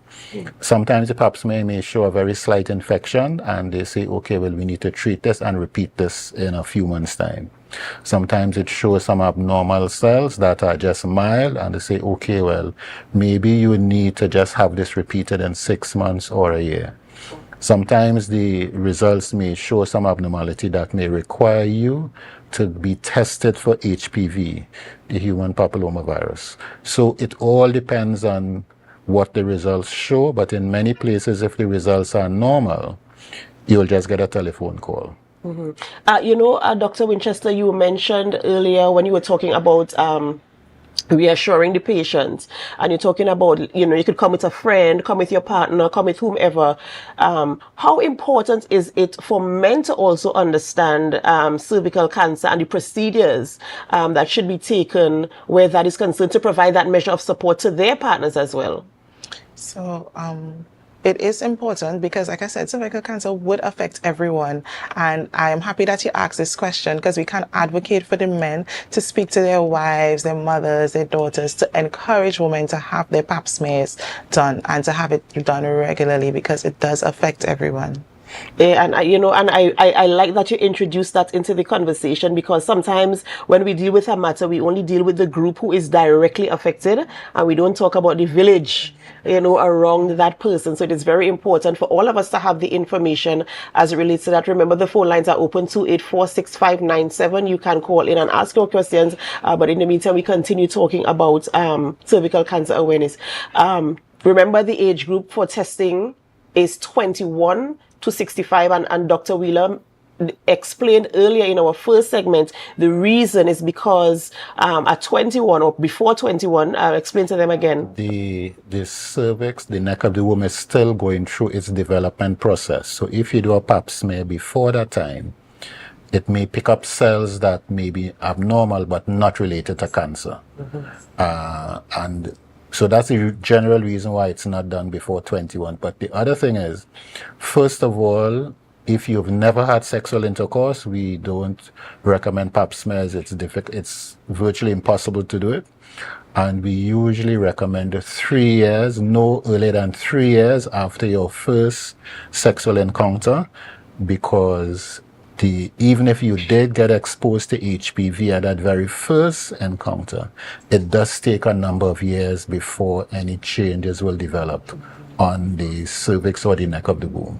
Sometimes the pap smear may show a very slight infection, and they say, okay, well, we need to treat this and repeat this in a few months' time. Sometimes it shows some abnormal cells that are just mild, and they say, okay, well, maybe you need to just have this repeated in 6 months or a year. Sometimes the results may show some abnormality that may require you to be tested for HPV, the human papillomavirus. So it all depends on what the results show, but in many places, if the results are normal, you'll just get a telephone call. Dr. Winchester, you mentioned earlier when you were talking about reassuring the patient, and you're talking about, you could come with a friend, come with your partner, come with whomever. How important is it for men to also understand cervical cancer and the procedures that should be taken where that is concerned, to provide that measure of support to their partners as well? So it is important because, like I said, cervical cancer would affect everyone. And I am happy that you asked this question, because we can advocate for the men to speak to their wives, their mothers, their daughters, to encourage women to have their pap smears done and to have it done regularly, because it does affect everyone. And I like that you introduced that into the conversation, because sometimes when we deal with a matter, we only deal with the group who is directly affected, and we don't talk about the village, around that person. So it is very important for all of us to have the information as it relates to that. Remember, the phone lines are open, 284-6597. You can call in and ask your questions. But in the meantime, we continue talking about cervical cancer awareness. Remember, the age group for testing is 21 to 65, and Dr. Wheeler explained earlier in our first segment, the reason is because at 21 or before 21, explain to them again. The cervix, the neck of the womb, is still going through its development process. So if you do a pap smear before that time, it may pick up cells that may be abnormal but not related to cancer. And so that's the general reason why it's not done before 21. But the other thing is, first of all, if you've never had sexual intercourse, we don't recommend pap smears. It's virtually impossible to do it. And we usually recommend 3 years, no earlier than 3 years after your first sexual encounter, because even if you did get exposed to HPV at that very first encounter, it does take a number of years before any changes will develop on the cervix or the neck of the womb.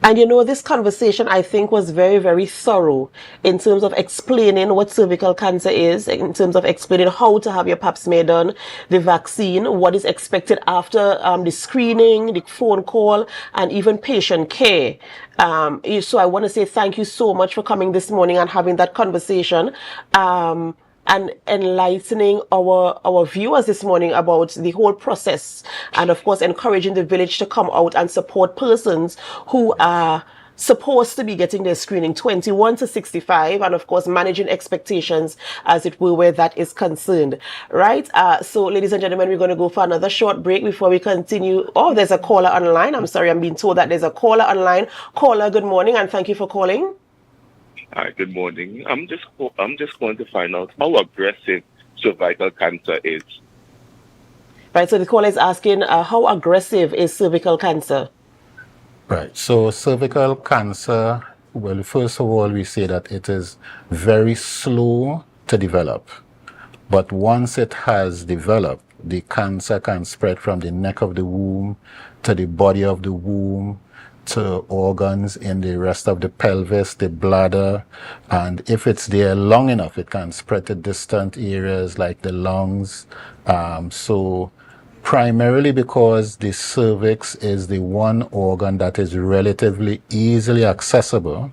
And you know, this conversation I think was very, very thorough in terms of explaining what cervical cancer is, in terms of explaining how to have your pap smear done, the vaccine, what is expected after the screening, the phone call, and even patient care. So I want to say thank you so much for coming this morning and having that conversation. And enlightening our viewers this morning about the whole process, and of course encouraging the village to come out and support persons who are supposed to be getting their screening 21 to 65, and of course managing expectations as it were where that is concerned, right? So ladies and gentlemen, we're going to go for another short break before we continue. Oh, there's a caller online. I'm sorry, I'm being told that there's a caller online. Caller, good morning and thank you for calling. Hi, good morning. I'm just going to find out how aggressive cervical cancer is. Right, so the caller is asking how aggressive is cervical cancer? Right, so cervical cancer, well, first of all, we say that it is very slow to develop. But once it has developed, the cancer can spread from the neck of the womb to the body of the womb, to organs in the rest of the pelvis, the bladder, and if it's there long enough, it can spread to distant areas like the lungs. So primarily because the cervix is the one organ that is relatively easily accessible,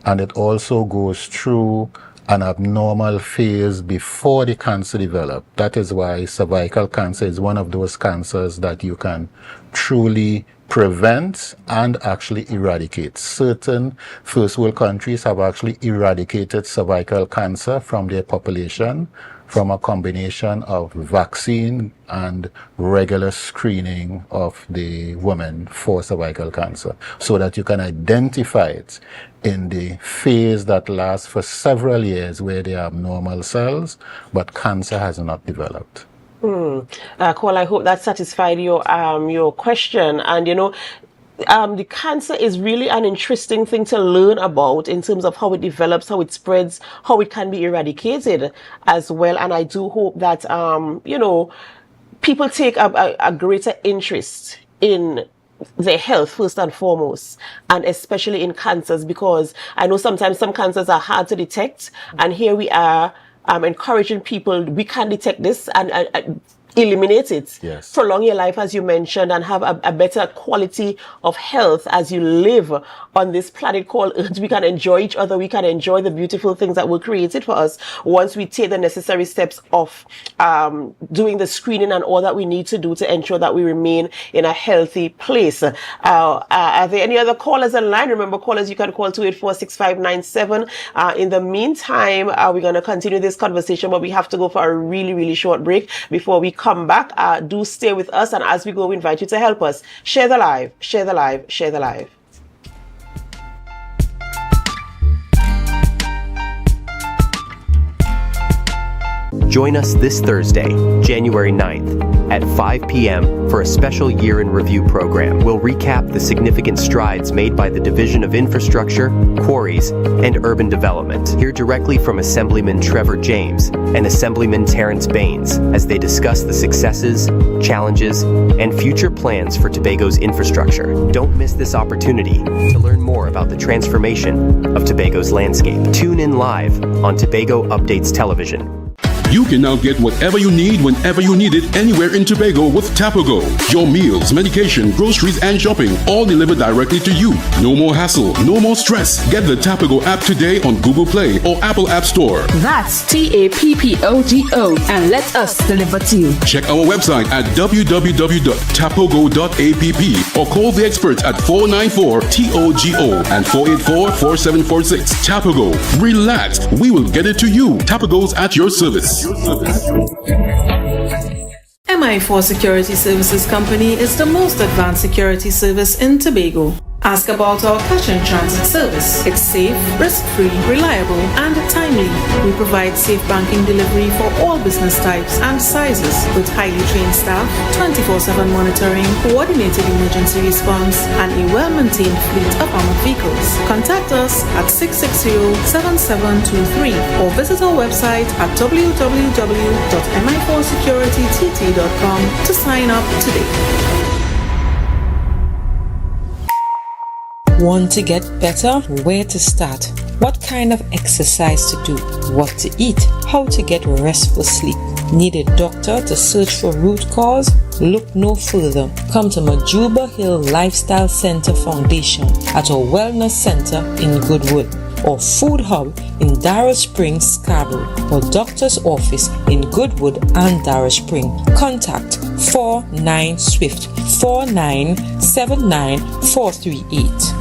and it also goes through an abnormal phase before the cancer develops. That is why cervical cancer is one of those cancers that you can truly prevent and actually eradicate. Certain first world countries have actually eradicated cervical cancer from their population from a combination of vaccine and regular screening of the women for cervical cancer, so that you can identify it in the phase that lasts for several years where they are abnormal cells, but cancer has not developed. Cole, I hope that satisfied your question. And you know, the cancer is really an interesting thing to learn about in terms of how it develops, how it spreads, how it can be eradicated as well. And I do hope that you know, people take a greater interest in their health first and foremost, and especially in cancers, because I know sometimes some cancers are hard to detect, and here we are encouraging people, we can detect this and eliminate it. Yes. Prolong your life, as you mentioned, and have a better quality of health as you live on this planet called Earth. We can enjoy each other. We can enjoy the beautiful things that were created for us once we take the necessary steps of doing the screening and all that we need to do to ensure that we remain in a healthy place. Are there any other callers online? Remember, callers, you can call 284-6597. In the meantime, we're going to continue this conversation, but we have to go for a really, really short break before we come back. Do stay with us, and as we go, we invite you to help us share the live, share the live, share the live. Join us this Thursday, January 9th at 5 p.m. for a special year in review program. We'll recap the significant strides made by the Division of Infrastructure, Quarries, and Urban Development. Hear directly from Assemblyman Trevor James and Assemblyman Terrence Baines as they discuss the successes, challenges, and future plans for Tobago's infrastructure. Don't miss this opportunity to learn more about the transformation of Tobago's landscape. Tune in live on Tobago Updates Television. You can now get whatever you need whenever you need it anywhere in Tobago with Tobago. Your meals, medication, groceries, and shopping all delivered directly to you. No more hassle, no more stress. Get the Tobago app today on Google Play or Apple App Store. That's TAPPOGO, and let us deliver to you. Check our website at www.tapogo.app or call the experts at 494-TOGO and 484-4746. Tobago. Relax. We will get it to you. Tobago's at your service. MI4 Security Services Company is the most advanced security service in Tobago. Ask about our cash and transit service. It's safe, risk-free, reliable, and timely. We provide safe banking delivery for all business types and sizes with highly trained staff, 24/7 monitoring, coordinated emergency response, and a well-maintained fleet of armored vehicles. Contact us at 660-7723 or visit our website at www.mi4securitytt.com to sign up today. Want to get better? Where to start? What kind of exercise to do? What to eat? How to get restful sleep? Need a doctor to search for root cause? Look no further. Come to Majuba Hill Lifestyle Center Foundation at our Wellness Center in Goodwood, or Food Hub in Darrow Springs, Scarborough, or Doctor's Office in Goodwood and Darrow Spring. Contact 49 Swift 4979 438.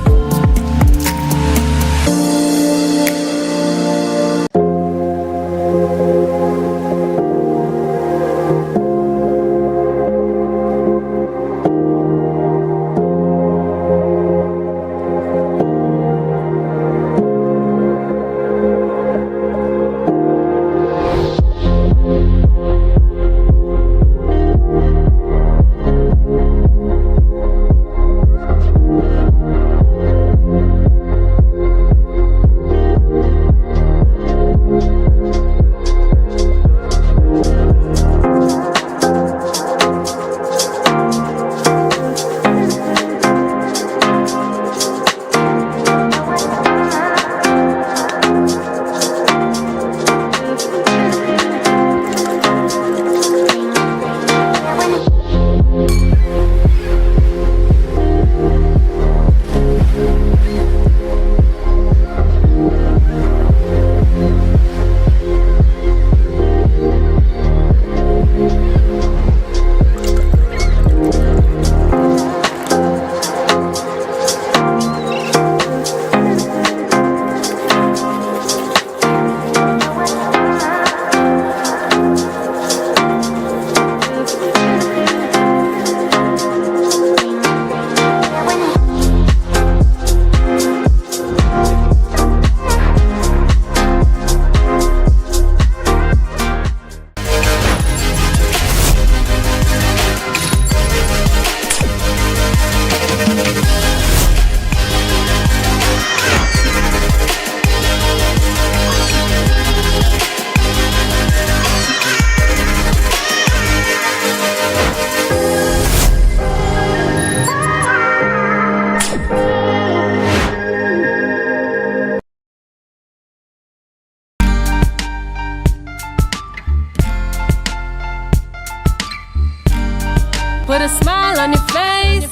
Put a smile on your face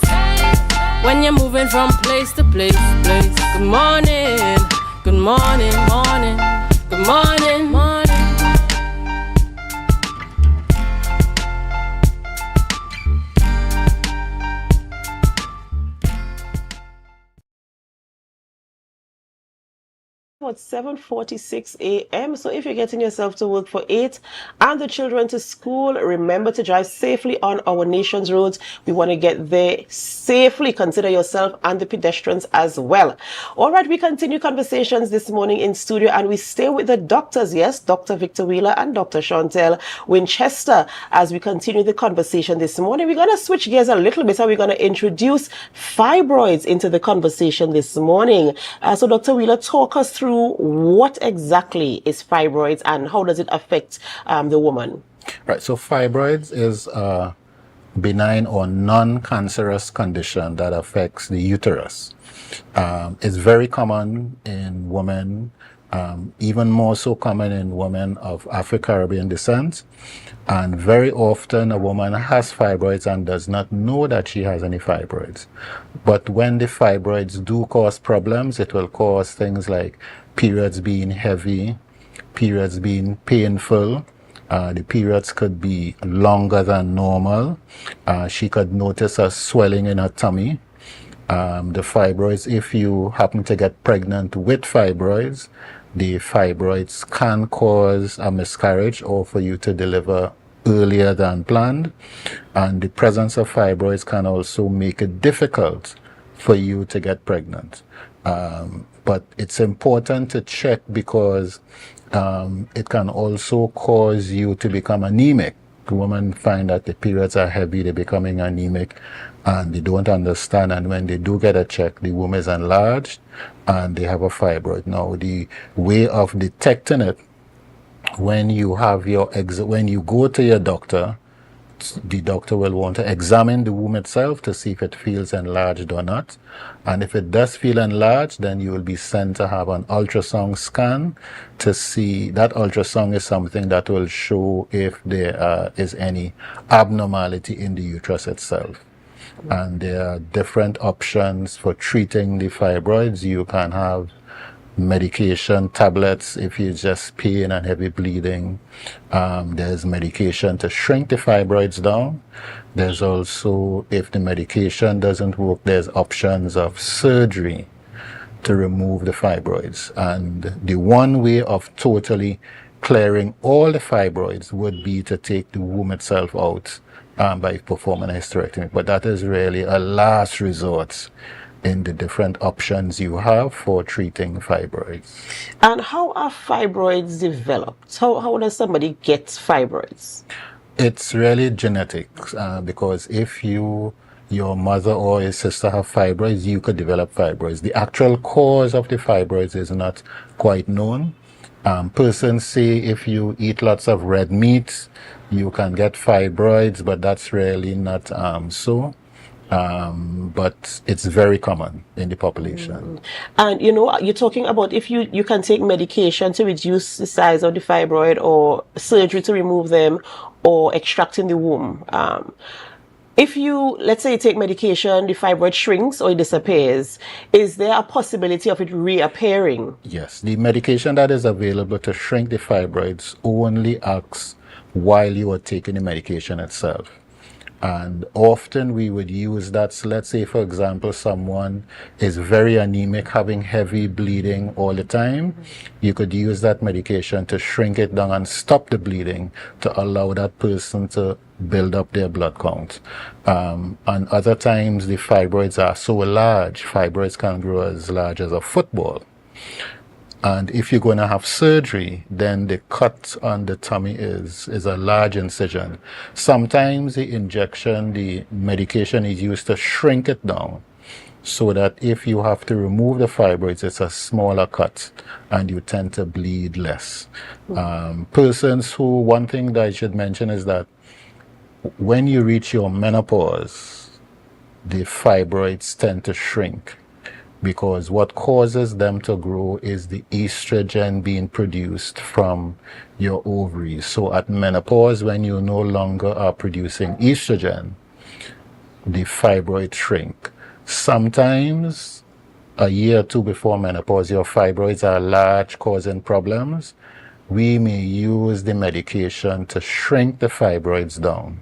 when you're moving from place to place. Good morning, good morning, morning, good morning, morning. At 7:46 a.m. So if you're getting yourself to work for 8 and the children to school, remember to drive safely on our nation's roads. We want to get there safely. Consider yourself and the pedestrians as well. All right, we continue conversations this morning in studio and we stay with the doctors. Yes, Dr. Victor Wheeler and Dr. Chantel Winchester. As we continue the conversation this morning, we're going to switch gears a little bit and we're going to introduce fibroids into the conversation this morning. So Dr. Wheeler, talk us through what exactly is fibroids and how does it affect the woman? Right, so fibroids is a benign or non-cancerous condition that affects the uterus. It's very common in women, even more so common in women of Afro-Caribbean descent. And very often a woman has fibroids and does not know that she has any fibroids. But when the fibroids do cause problems, it will cause things like periods being heavy, periods being painful. The periods could be longer than normal. She could notice a swelling in her tummy. The fibroids, if you happen to get pregnant with fibroids, the fibroids can cause a miscarriage or for you to deliver earlier than planned. And the presence of fibroids can also make it difficult for you to get pregnant. But it's important to check because it can also cause you to become anemic. Women find that the periods are heavy, they're becoming anemic, and they don't understand. And when they do get a check, the womb is enlarged and they have a fibroid. Now, the way of detecting it, when you have when you go to your doctor, the doctor will want to examine the womb itself to see if it feels enlarged or not. And if it does feel enlarged, then you will be sent to have an ultrasound scan to see. That ultrasound is something that will show if there is any abnormality in the uterus itself. And there are different options for treating the fibroids. You can have medication tablets if it's just pain and heavy bleeding. There's medication to shrink the fibroids down. There's also, if the medication doesn't work, there's options of surgery to remove the fibroids. And the one way of totally clearing all the fibroids would be to take the womb itself out by performing a hysterectomy. But that is really a last resort in the different options you have for treating fibroids. And how are fibroids developed? How does somebody get fibroids? It's really genetics, because if your mother or your sister have fibroids, you could develop fibroids. The actual cause of the fibroids is not quite known. Persons say if you eat lots of red meat, you can get fibroids, but that's really not so. But it's very common in the population. And you're talking about if you can take medication to reduce the size of the fibroid, or surgery to remove them, or extracting the womb. If you, let's say you take medication, the fibroid shrinks or it disappears, is there a possibility of it reappearing? Yes, the medication that is available to shrink the fibroids only acts while you are taking the medication itself. And often we would use that. So let's say, for example, someone is very anemic, having heavy bleeding all the time. You could use that medication to shrink it down and stop the bleeding to allow that person to build up their blood count. And other times the fibroids are so large, fibroids can grow as large as a football. And if you're going to have surgery, then the cut on the tummy is a large incision. Sometimes the medication is used to shrink it down so that if you have to remove the fibroids, it's a smaller cut and you tend to bleed less. One thing that I should mention is that when you reach your menopause, the fibroids tend to shrink, because what causes them to grow is the estrogen being produced from your ovaries. So at menopause, when you no longer are producing estrogen, the fibroids shrink. Sometimes a year or two before menopause, your fibroids are large, causing problems. We may use the medication to shrink the fibroids down,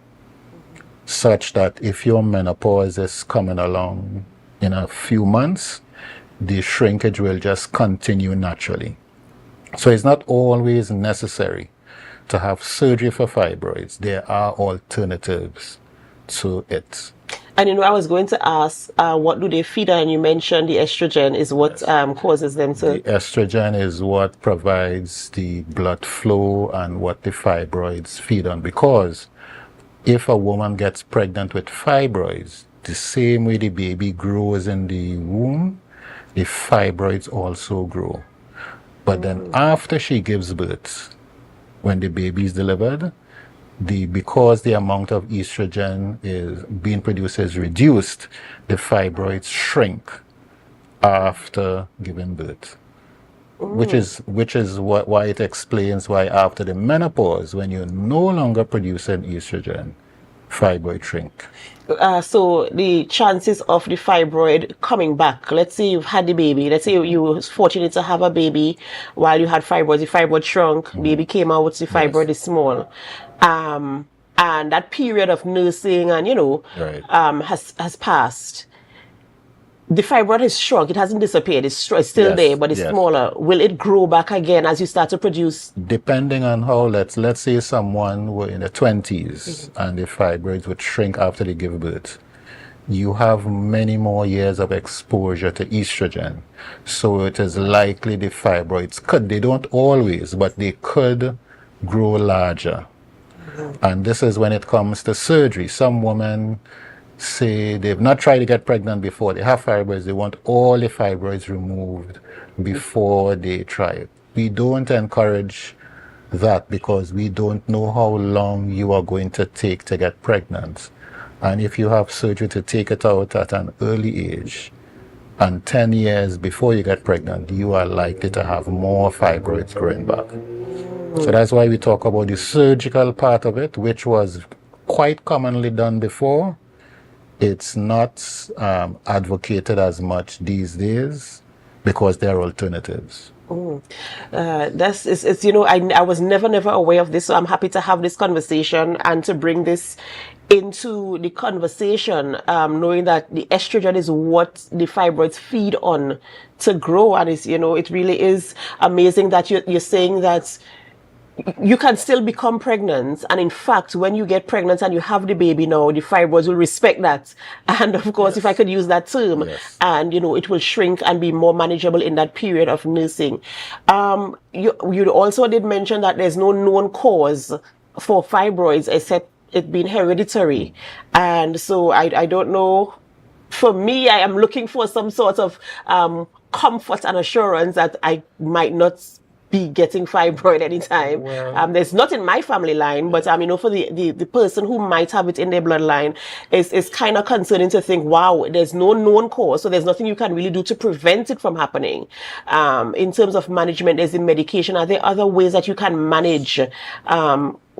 such that if your menopause is coming along in a few months, the shrinkage will just continue naturally. So it's not always necessary to have surgery for fibroids. There are alternatives to it. And I was going to ask, what do they feed on? And you mentioned the estrogen is what causes them to... The estrogen is what provides the blood flow and what the fibroids feed on. Because if a woman gets pregnant with fibroids, the same way the baby grows in the womb, the fibroids also grow. But then after she gives birth, when the baby is delivered, because the amount of estrogen is being produced is reduced, the fibroids shrink after giving birth. Which is why it explains why after the menopause, when you're no longer producing estrogen, fibroid shrink. So the chances of the fibroid coming back, let's say you've had the baby, let's say you were fortunate to have a baby while you had fibroids, the fibroid shrunk, baby came out, the fibroid is small. And that period of nursing and, has passed. The fibroid has shrunk, it hasn't disappeared, it's still there, but it's smaller. Will it grow back again as you start to produce? Depending on how, let's say someone were in their 20s and the fibroids would shrink after they give birth. you have many more years of exposure to estrogen. So it is likely the fibroids they don't always, but they could grow larger. And this is when it comes to surgery. Some women say they've not tried to get pregnant before. They have fibroids. They want all the fibroids removed before they try it. We don't encourage that because we don't know how long you are going to take to get pregnant. And if you have surgery to take it out at an early age, and 10 years before you get pregnant, you are likely to have more fibroids growing back. So that's why we talk about the surgical part of it, which was quite commonly done before. It's not advocated as much these days because there are alternatives. It's I was never aware of this, so I'm happy to have this conversation and to bring this into the conversation, knowing that the estrogen is what the fibroids feed on to grow, and it really is amazing that you're saying that you can still become pregnant, and in fact when you get pregnant and you have the baby now, the fibroids will respect that, and of course, if I could use that term, and it will shrink and be more manageable in that period of nursing. You also did mention that there's no known cause for fibroids except it being hereditary, and so I don't know. For me, I am looking for some sort of comfort and assurance that I might not be getting fibroid anytime. There's not in my family line, but for the person who might have it in their bloodline, is kind of concerning to think, wow, there's no known cause, so there's nothing you can really do to prevent it from happening. In terms of management, there's the medication. Are there other ways that you can manage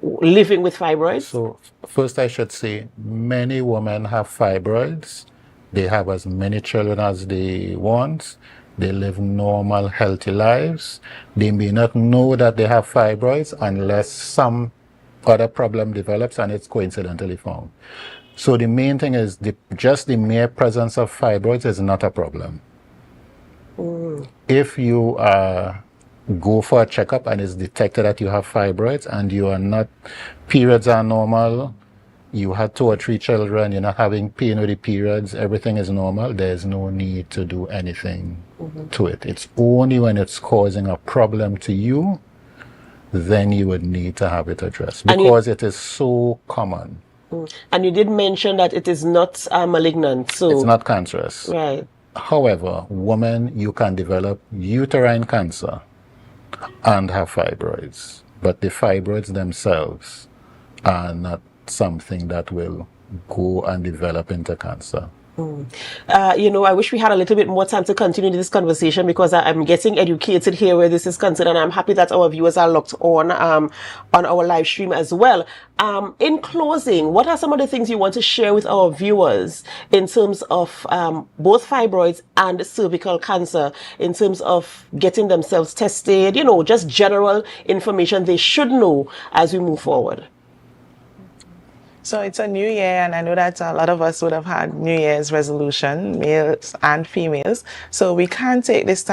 living with fibroids? So first I should say, many women have fibroids. They have as many children as they want. They live normal, healthy lives. They may not know that they have fibroids unless some other problem develops and it's coincidentally found. So the main thing is just the mere presence of fibroids is not a problem. If you go for a checkup and it's detected that you have fibroids and you are not, periods are normal, you had 2 or 3 children, you're not having pain with the periods, everything is normal, there's no need to do anything to it. It's only when it's causing a problem to you, then you would need to have it addressed, because it is so common. And you did mention that it is not malignant, so it's not cancerous. Right. However, women, you can develop uterine cancer and have fibroids, but the fibroids themselves are not something that will go and develop into cancer. I wish we had a little bit more time to continue this conversation, because I'm getting educated here where this is concerned, and I'm happy that our viewers are locked on our live stream as well. In closing, what are some of the things you want to share with our viewers in terms of both fibroids and cervical cancer, in terms of getting themselves tested, just general information they should know as we move forward? So it's a new year, and I know that a lot of us would have had New Year's resolution, males and females. So we can take this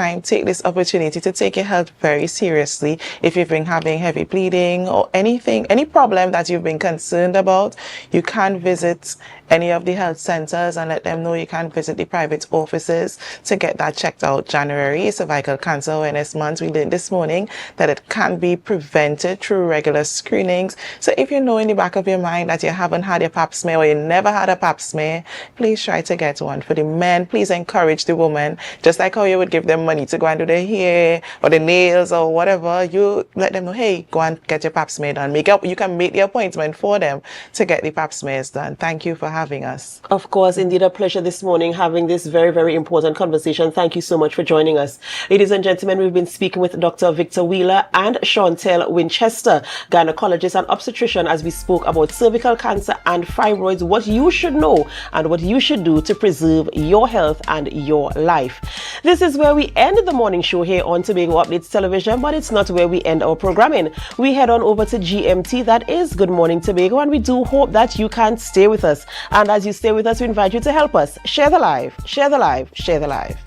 opportunity to take your health very seriously. If you've been having heavy bleeding or any problem that you've been concerned about, you can visit any of the health centers and let them know. You can visit the private offices to get that checked out. January, Cervical Cancer Awareness Month. We learned this morning that it can be prevented through regular screenings. So if you know in the back of your mind that you haven't had a pap smear or you never had a pap smear, please try to get one. For the men, please encourage the woman, just like how you would give them money to go and do their hair or the nails or whatever, you let them know, hey, go and get your pap smear done. You can make the appointment for them to get the pap smears done. Thank you for having us. Of course, indeed a pleasure this morning having this very, very important conversation. Thank you so much for joining us. Ladies and gentlemen, we've been speaking with Dr. Victor Wheeler and Chantel Winchester, gynecologist and obstetrician, as we spoke about cervical cancer and fibroids, what you should know and what you should do to preserve your health and your life. This is where we end the morning show here on Tobago Updates Television, but it's not where we end our programming. We head on over to GMT, that is Good Morning Tobago, and we do hope that you can stay with us. And as you stay with us, we invite you to help us share the live, share the live, share the live.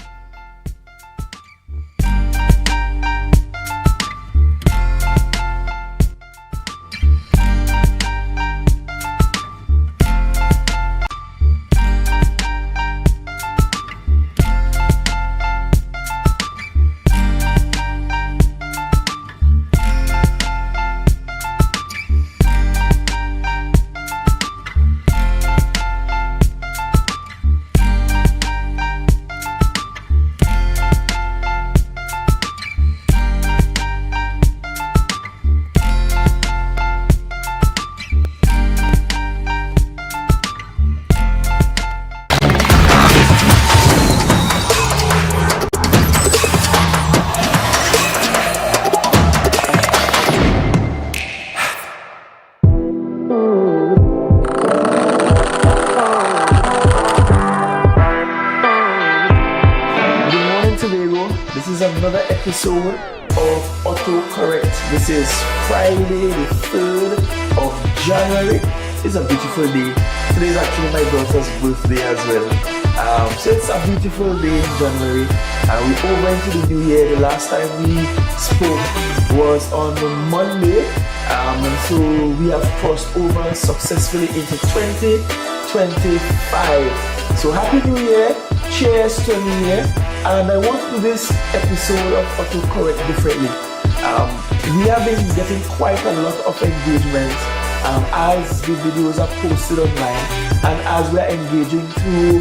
another episode of Autocorrect. This is Friday, the 3rd of January. It's a beautiful day. Today is actually my daughter's birthday as well. So it's a beautiful day in January. We're over into the new year. The last time we spoke was on Monday. And so we have crossed over successfully into 2025. So Happy New Year. Cheers to a new year. And I want to do this episode of Autocorrect differently. We have been getting quite a lot of engagement as the videos are posted online and as we are engaging through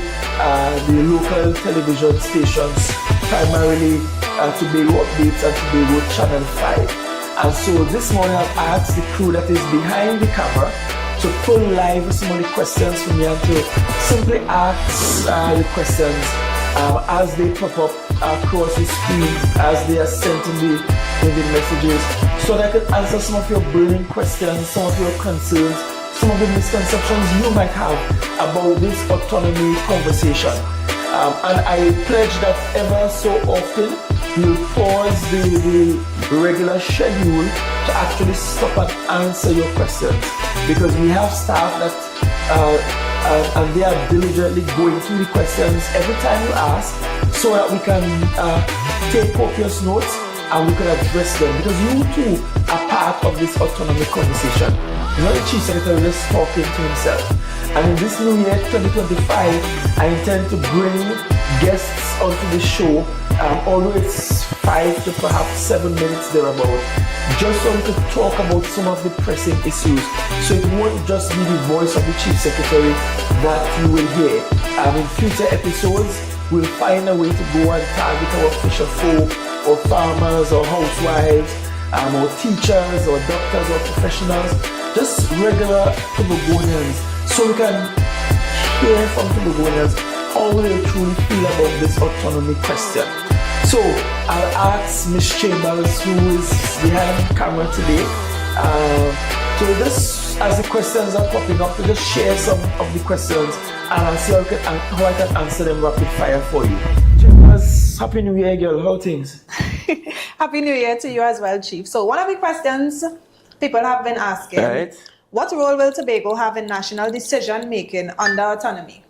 the local television stations, primarily Tobago Updates and Tobago Channel 5. And so this morning I've asked the crew that is behind the camera to pull live some of the questions for me and to simply ask the questions as they pop up across the screen, as they are sent in the messages, so that I can answer some of your burning questions, some of your concerns, some of the misconceptions you might have about this autonomy conversation. And I pledge that ever so often we'll pause the regular schedule to actually stop and answer your questions, because we have staff that and they are diligently going through the questions every time you ask, so that we can take copious notes and we can address them, because you too are part of this autonomy conversation. You're not the Chief Secretary just talking to himself. And in this new year, 2025, I intend to bring guests onto the show, although it's 5 to perhaps 7 minutes thereabout, just so we could talk about some of the pressing issues. So it won't just be the voice of the Chief Secretary that you will hear. In future episodes, we'll find a way to go and target our fisher folk, or farmers, or housewives, or teachers, or doctors, or professionals, just regular Tobagonians, so we can hear from Tobagonians how they truly feel about this autonomy question. So I'll ask Ms. Chambers, who is behind camera today, to just, as the questions are popping up, to just share some of the questions, and I'll see how I can answer them rapid fire for you. Chambers, Happy New Year, girl. How things? Happy New Year to you as well, Chief. So one of the questions people have been asking, what role will Tobago have in national decision making under autonomy?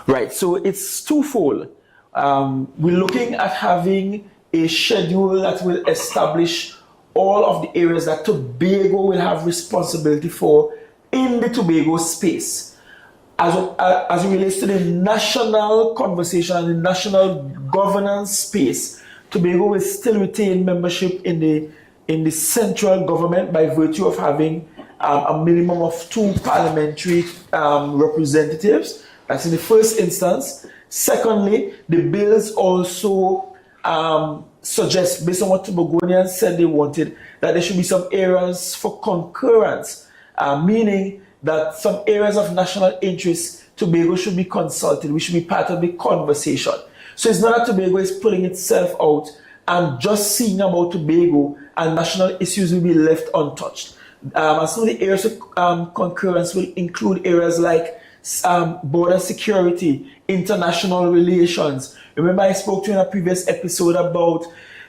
Right, so it's twofold. We're looking at having a schedule that will establish all of the areas that Tobago will have responsibility for in the Tobago space. As it relates to the national conversation and the national governance space, Tobago will still retain membership in the central government by virtue of having a minimum of 2 parliamentary representatives. That's in the first instance. Secondly, the bills also suggest, based on what Tobagonians said they wanted, that there should be some areas for concurrence, meaning that some areas of national interest, Tobago should be consulted. We should be part of the conversation. So it's not that Tobago is pulling itself out and just seeing about Tobago, and national issues will be left untouched. And some of the areas of concurrence will include areas like border security, international relations. Remember, I spoke to you in a previous episode about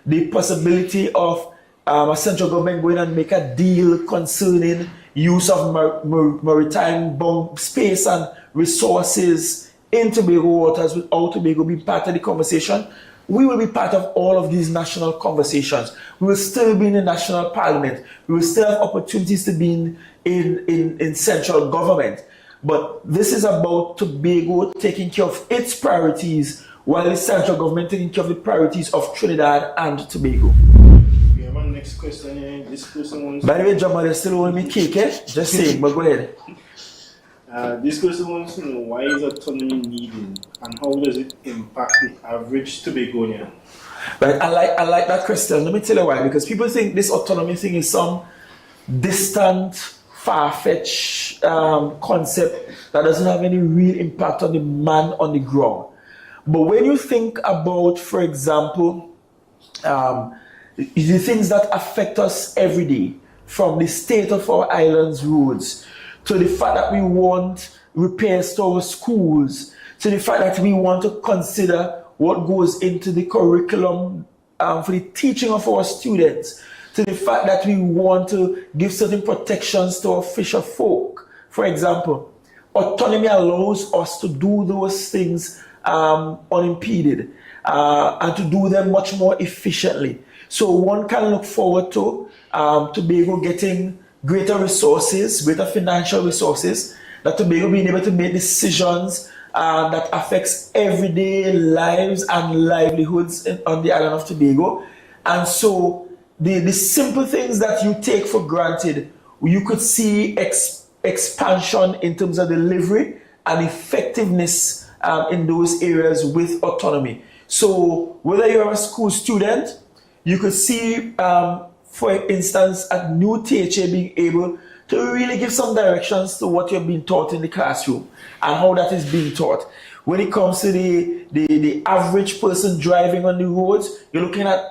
the possibility of a central government going and make a deal concerning use of maritime space and resources in Tobago waters without Tobago being part of the conversation. We will be part of all of these national conversations. We will still be in the national parliament. We will still have opportunities to be in central government. But this is about Tobago taking care of its priorities, while the central government taking care of the priorities of Trinidad and Tobago. We have our next question here. This person wants. By the way, Jamal, they still owing me cake, eh? Just saying, but go ahead. This person wants to know, why is autonomy needed and how does it impact the average Tobagonian? Right, I like that question. Let me tell you why. Because people think this autonomy thing is some distant, far-fetched concept that doesn't have any real impact on the man on the ground. But when you think about, for example, the things that affect us every day, from the state of our island's roads, to the fact that we want repairs to our schools, to the fact that we want to consider what goes into the curriculum for the teaching of our students, to the fact that we want to give certain protections to our fisher folk. For example, autonomy allows us to do those things unimpeded and to do them much more efficiently. So one can look forward to Tobago getting greater resources, greater financial resources, that Tobago being able to make decisions that affects everyday lives and livelihoods on the island of Tobago. And so the simple things that you take for granted, you could see expansion in terms of delivery and effectiveness in those areas with autonomy. So whether you're a school student, you could see, for instance, a new teacher being able to really give some directions to what you're being taught in the classroom and how that is being taught. When it comes to the average person driving on the roads, you're looking at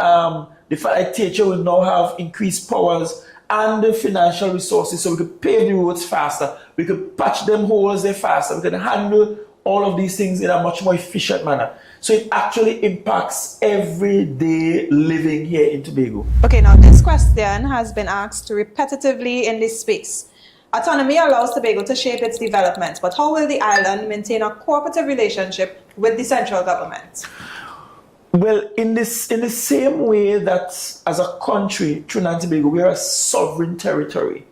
the fact that teacher will now have increased powers and the financial resources, so we could pave the roads faster, we could patch them holes there faster, we could handle all of these things in a much more efficient manner. So it actually impacts everyday living here in Tobago. Okay, now this question has been asked repetitively in this space. Autonomy allows Tobago to shape its development, but how will the island maintain a cooperative relationship with the central government? Well, in the same way that as a country, Trinidad and Tobago, we are a sovereign territory,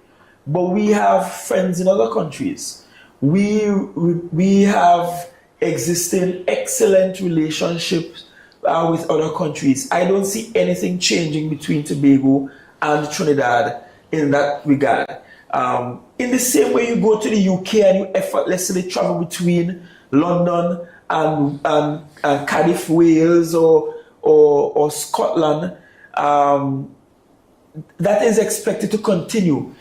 but we have friends in other countries. We have existing excellent relationships with other countries. I don't see anything changing between Tobago and Trinidad in that regard. In the same way you go to the UK and you effortlessly travel between London and Cardiff, Wales, or Scotland, that is expected to continue.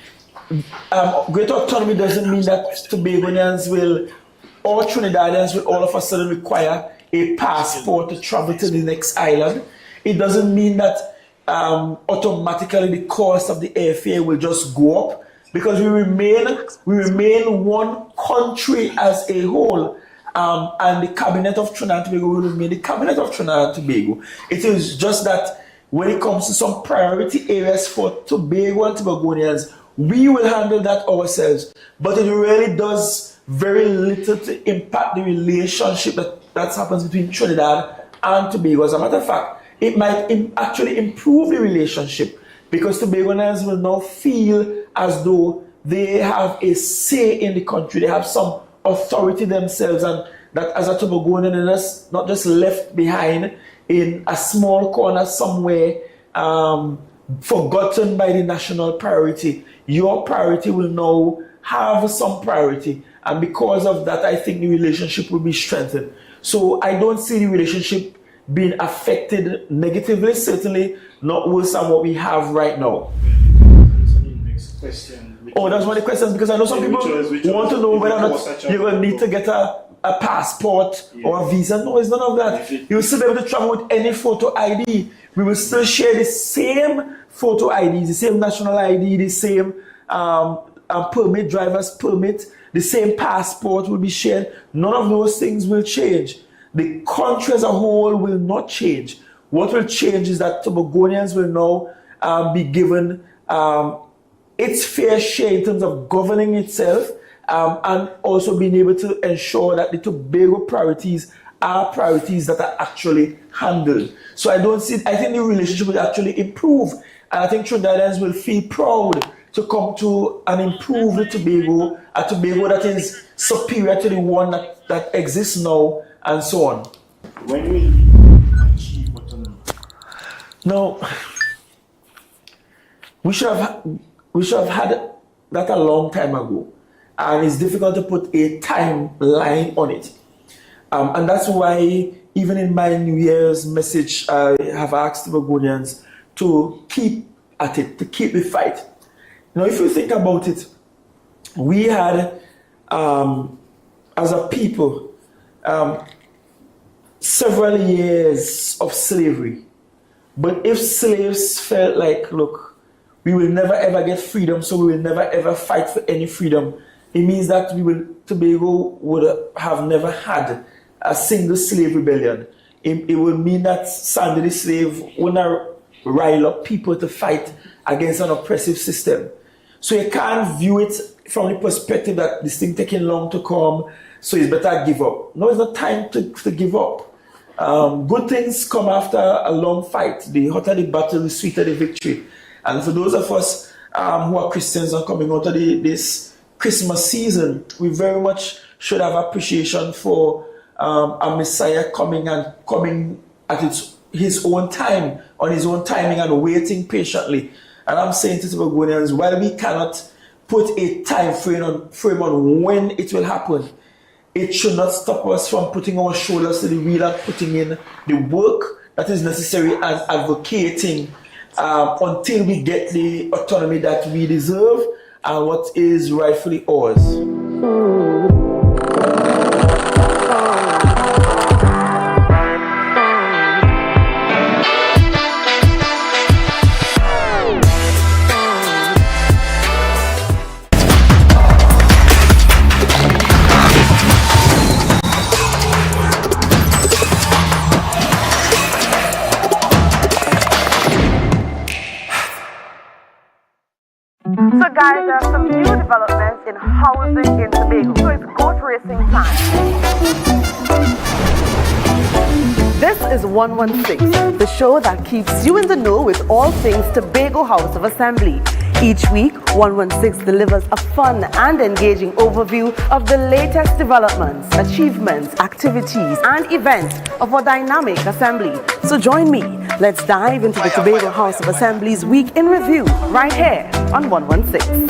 Greater autonomy doesn't mean that Tobagonians will, or Trinidadians will all of a sudden require a passport to travel to the next island. It doesn't mean that automatically the cost of the airfare will just go up, because we remain one country as a whole. And the cabinet of Trinidad and Tobago will remain the cabinet of Trinidad and Tobago. It is just that when it comes to some priority areas for Tobago and Tobagonians, we will handle that ourselves. But it really does very little to impact the relationship that happens between Trinidad and Tobago. As a matter of fact, it might actually improve the relationship, because Tobagonians will now feel as though they have a say in the country. They have some authority themselves, and that as a Tobagonian, they're not just left behind in a small corner somewhere, forgotten by the national priority. Your priority will now have some priority, and because of that, I think the relationship will be strengthened. So I don't see the relationship being affected negatively, certainly not worse than what we have right now. Oh, that's one of the questions, because I know some people want to know whether or not you're going to need to get a passport or a visa. No, it's none of that. You'll still be able to travel with any photo ID. We will still share the same photo IDs, the same national ID, the same permit, driver's permit, the same passport will be shared. None of those things will change. The country as a whole will not change. What will change is that Tobagonians will now be given its fair share in terms of governing itself, and also being able to ensure that the Tobago priorities are priorities that are actually handled. So I think the relationship will actually improve, and I think Trinidadians will feel proud to come to and improve the Tobago, a Tobago that is superior to the one that exists now, and so on. When will we achieve autonomy? Now, we should have had that a long time ago, and it's difficult to put a timeline on it. And that's why even in my New Year's message, I have asked Tobagonians to keep at it, to keep the fight. Now, if you think about it, we had, as a people, several years of slavery. But if slaves felt like, look, we will never ever get freedom, so we will never ever fight for any freedom, it means that Tobago would have never had a single slave rebellion. it will mean that Sandy the slave will not rile up people to fight against an oppressive system. So you can't view it from the perspective that this thing taking long to come, so it's better give up. No, it's not time to give up. Good things come after a long fight. The hotter the battle, the sweeter the victory. And for those of us who are Christians and coming out of this Christmas season, we very much should have appreciation for a Messiah coming at his own time, on his own timing, and waiting patiently. And I'm saying to Tobagonians, while we cannot put a time frame on when it will happen, it should not stop us from putting our shoulders to the wheel and putting in the work that is necessary and advocating until we get the autonomy that we deserve and what is rightfully ours. So guys, there are some new developments in housing in Tobago. So it's goat racing time. This is 116, the show that keeps you in the know with all things Tobago House of Assembly. Each week, 116 delivers a fun and engaging overview of the latest developments, achievements, activities, and events of our dynamic assembly. So join me. Let's dive into the Tobago House of Assembly's Week in Review right here on 116.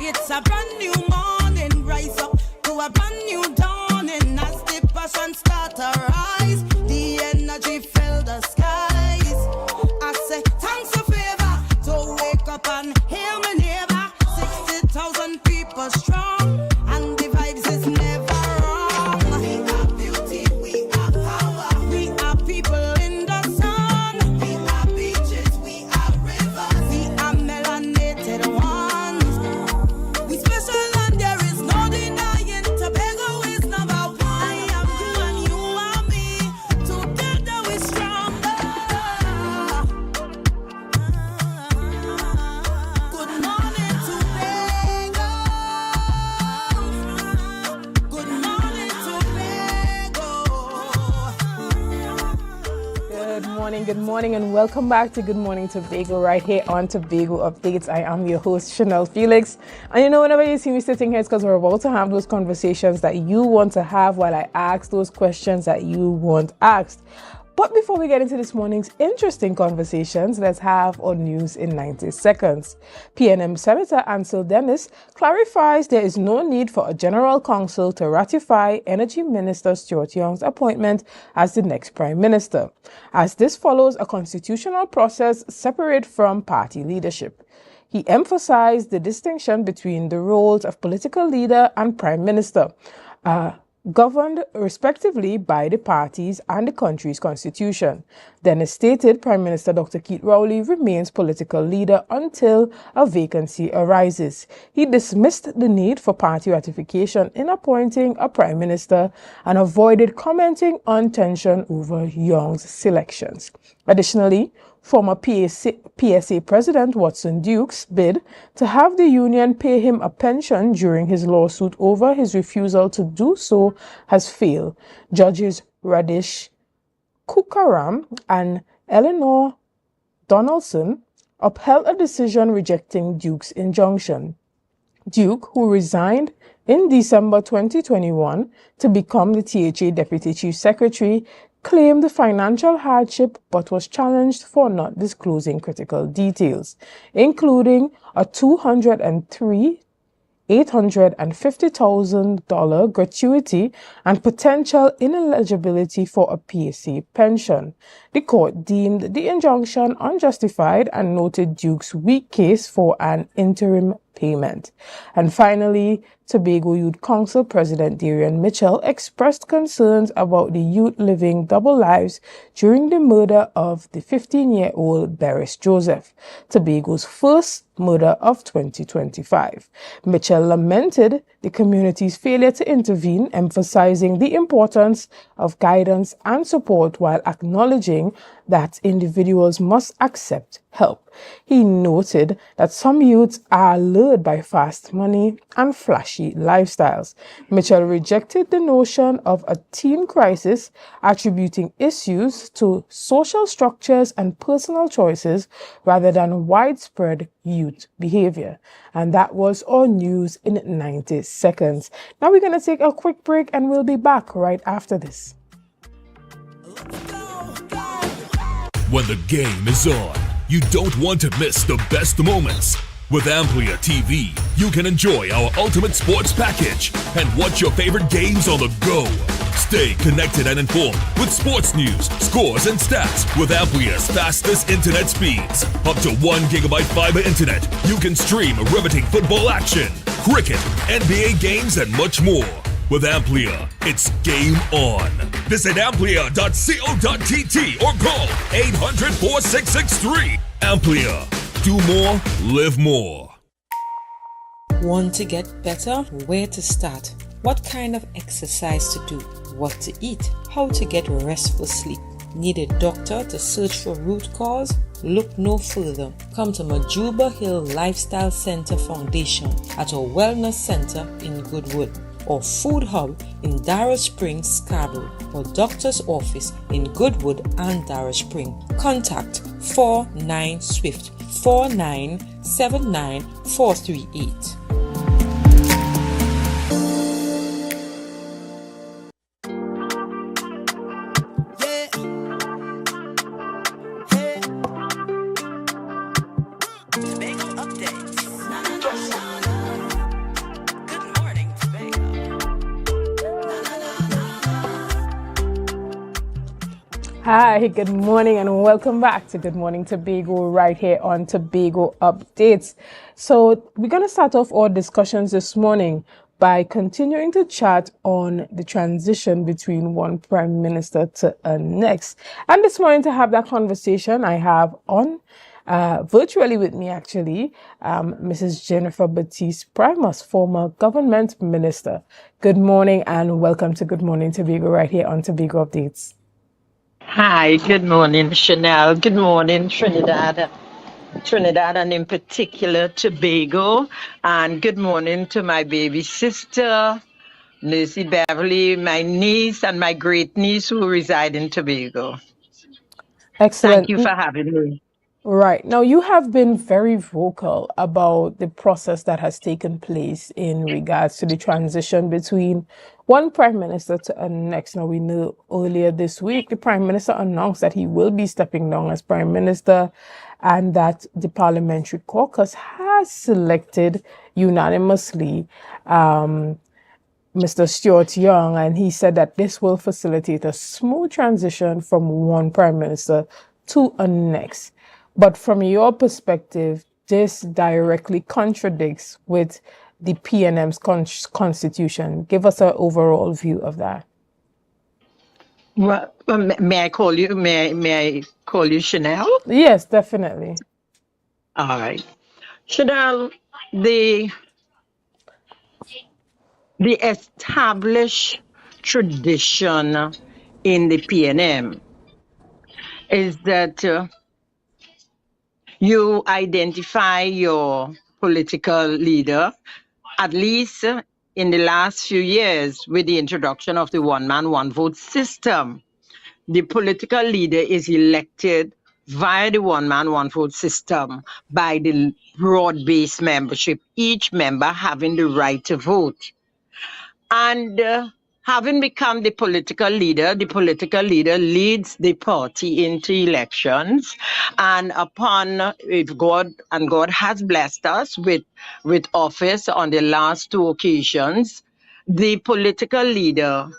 It's a brand new morning, rise up to a brand new dawning as the passion start to rise. The energy fill the skies. I say thanks for favor to wake up and hear my neighbor. 60,000 people strong and the vibes is never wrong. We are beauty, we are power, we are people in the sun. We are beaches, we are rivers, we are melanated ones. We special and there is no denying Tobago is number one. I am you and you are me. Together we're stronger. Good morning, Tobago. Good morning, Tobago. Good morning, and welcome back to Good Morning Tobago right here on Tobago Updates. I am your host, Chanel Felix. And you know, whenever you see me sitting here, it's because we're about to have those conversations that you want to have while I ask those questions that you want asked. But before we get into this morning's interesting conversations, let's have our news in 90 seconds. PNM Senator Ansel Dennis clarifies there is no need for a general council to ratify Energy Minister Stuart Young's appointment as the next Prime Minister, as this follows a constitutional process separate from party leadership. He emphasized the distinction between the roles of political leader and Prime Minister, governed respectively by the parties and the country's constitution. Dennis stated Prime Minister Dr. Keith Rowley remains political leader until a vacancy arises. He dismissed the need for party ratification in appointing a Prime Minister and avoided commenting on tension over Young's selections. Additionally, former PSA President Watson Duke's bid to have the union pay him a pension during his lawsuit over his refusal to do so has failed. Judges Radish Kukaram and Eleanor Donaldson upheld a decision rejecting Duke's injunction. Duke, who resigned in December 2021 to become the THA Deputy Chief Secretary, claimed the financial hardship but was challenged for not disclosing critical details, including a $203,850,000 gratuity and potential ineligibility for a PSA pension. The court deemed the injunction unjustified and noted Duke's weak case for an interim payment. And finally, Tobago Youth Council President Darian Mitchell expressed concerns about the youth living double lives during the murder of the 15-year-old Beres Joseph, Tobago's first murder of 2025. Mitchell lamented the community's failure to intervene, emphasizing the importance of guidance and support while acknowledging that individuals must accept help. He noted that some youths are lured by fast money and flashy lifestyles. Mitchell rejected the notion of a teen crisis, attributing issues to social structures and personal choices rather than widespread youth behavior. And that was our news in 90 seconds. Now we're going to take a quick break and we'll be back right after this. When the game is on, you don't want to miss the best moments. With Amplia TV, you can enjoy our ultimate sports package and watch your favorite games on the go. Stay connected and informed with sports news, scores, and stats with Amplia's fastest internet speeds. Up to 1 GB fiber internet, you can stream riveting football action, cricket, NBA games, and much more. With Amplia, it's game on. Visit amplia.co.tt or call 800-4663. Amplia. Do more, live more. Want to get better? Where to start? What kind of exercise to do? What to eat? How to get restful sleep? Need a doctor to search for root cause? Look no further. Come to Majuba Hill Lifestyle Center Foundation at our Wellness Center in Goodwood, or Food Hub in Darrow Springs, Scarborough, or Doctor's Office in Goodwood and Darrow Spring. Contact 49 Swift 4979 438. Hi, good morning and welcome back to Good Morning Tobago right here on Tobago Updates. So we're going to start off our discussions this morning by continuing to chat on the transition between one prime minister to a next. And this morning to have that conversation, I have on virtually with me actually, Mrs. Jennifer Baptiste Primus, former government minister. Good morning and welcome to Good Morning Tobago right here on Tobago Updates. Hi, good morning, Chanel. Good morning, Trinidad and in particular Tobago. And good morning to my baby sister, Lucy Beverly, my niece and my great niece who reside in Tobago. Excellent. Thank you for having me. Right. Now, you have been very vocal about the process that has taken place in regards to the transition between one prime minister to a next. Now, we know earlier this week, the prime minister announced that he will be stepping down as prime minister and that the parliamentary caucus has selected unanimously Mr. Stuart Young, and he said that this will facilitate a smooth transition from one prime minister to a next. But from your perspective, this directly contradicts with the PNM's constitution. Give us an overall view of that. Well, may I call you? May I call you Chanel? Yes, definitely. All right, Chanel. The established tradition in the PNM is that you identify your political leader, at least in the last few years, with the introduction of the one-man, one-vote system. The political leader is elected via the one-man, one-vote system by the broad-based membership, each member having the right to vote. And having become the political leader leads the party into elections. And if God has blessed us with office on the last two occasions, the political leader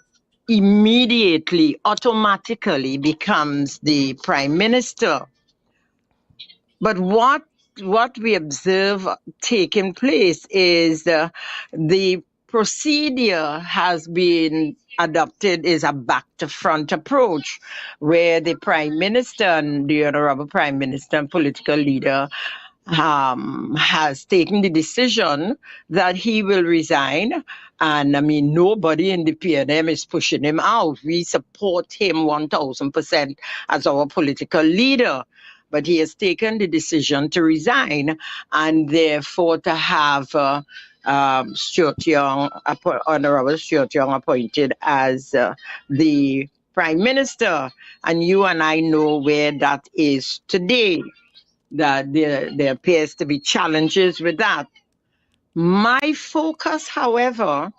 immediately, automatically becomes the prime minister. But what what we observe taking place is the procedure has been adopted is a back to front approach, where the Prime Minister and the Honorable Prime Minister and political leader has taken the decision that he will resign. And I mean, nobody in the PNM is pushing him out. We support him 1000% as our political leader. But he has taken the decision to resign, and therefore to have Stuart Young, Honorable Stuart Young, appointed as the Prime Minister. And you and I know where that is today, that there appears to be challenges with that. My focus, however,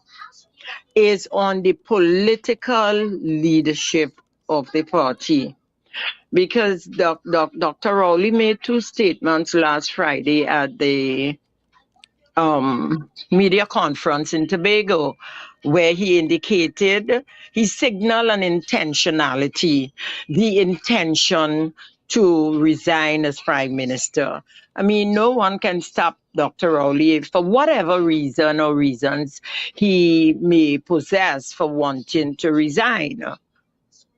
is on the political leadership of the party. Because Dr. Rowley made two statements last Friday at the media conference in Tobago, where he indicated, he signaled an intentionality, the intention to resign as Prime Minister. I mean, no one can stop Dr. Rowley for whatever reason or reasons he may possess for wanting to resign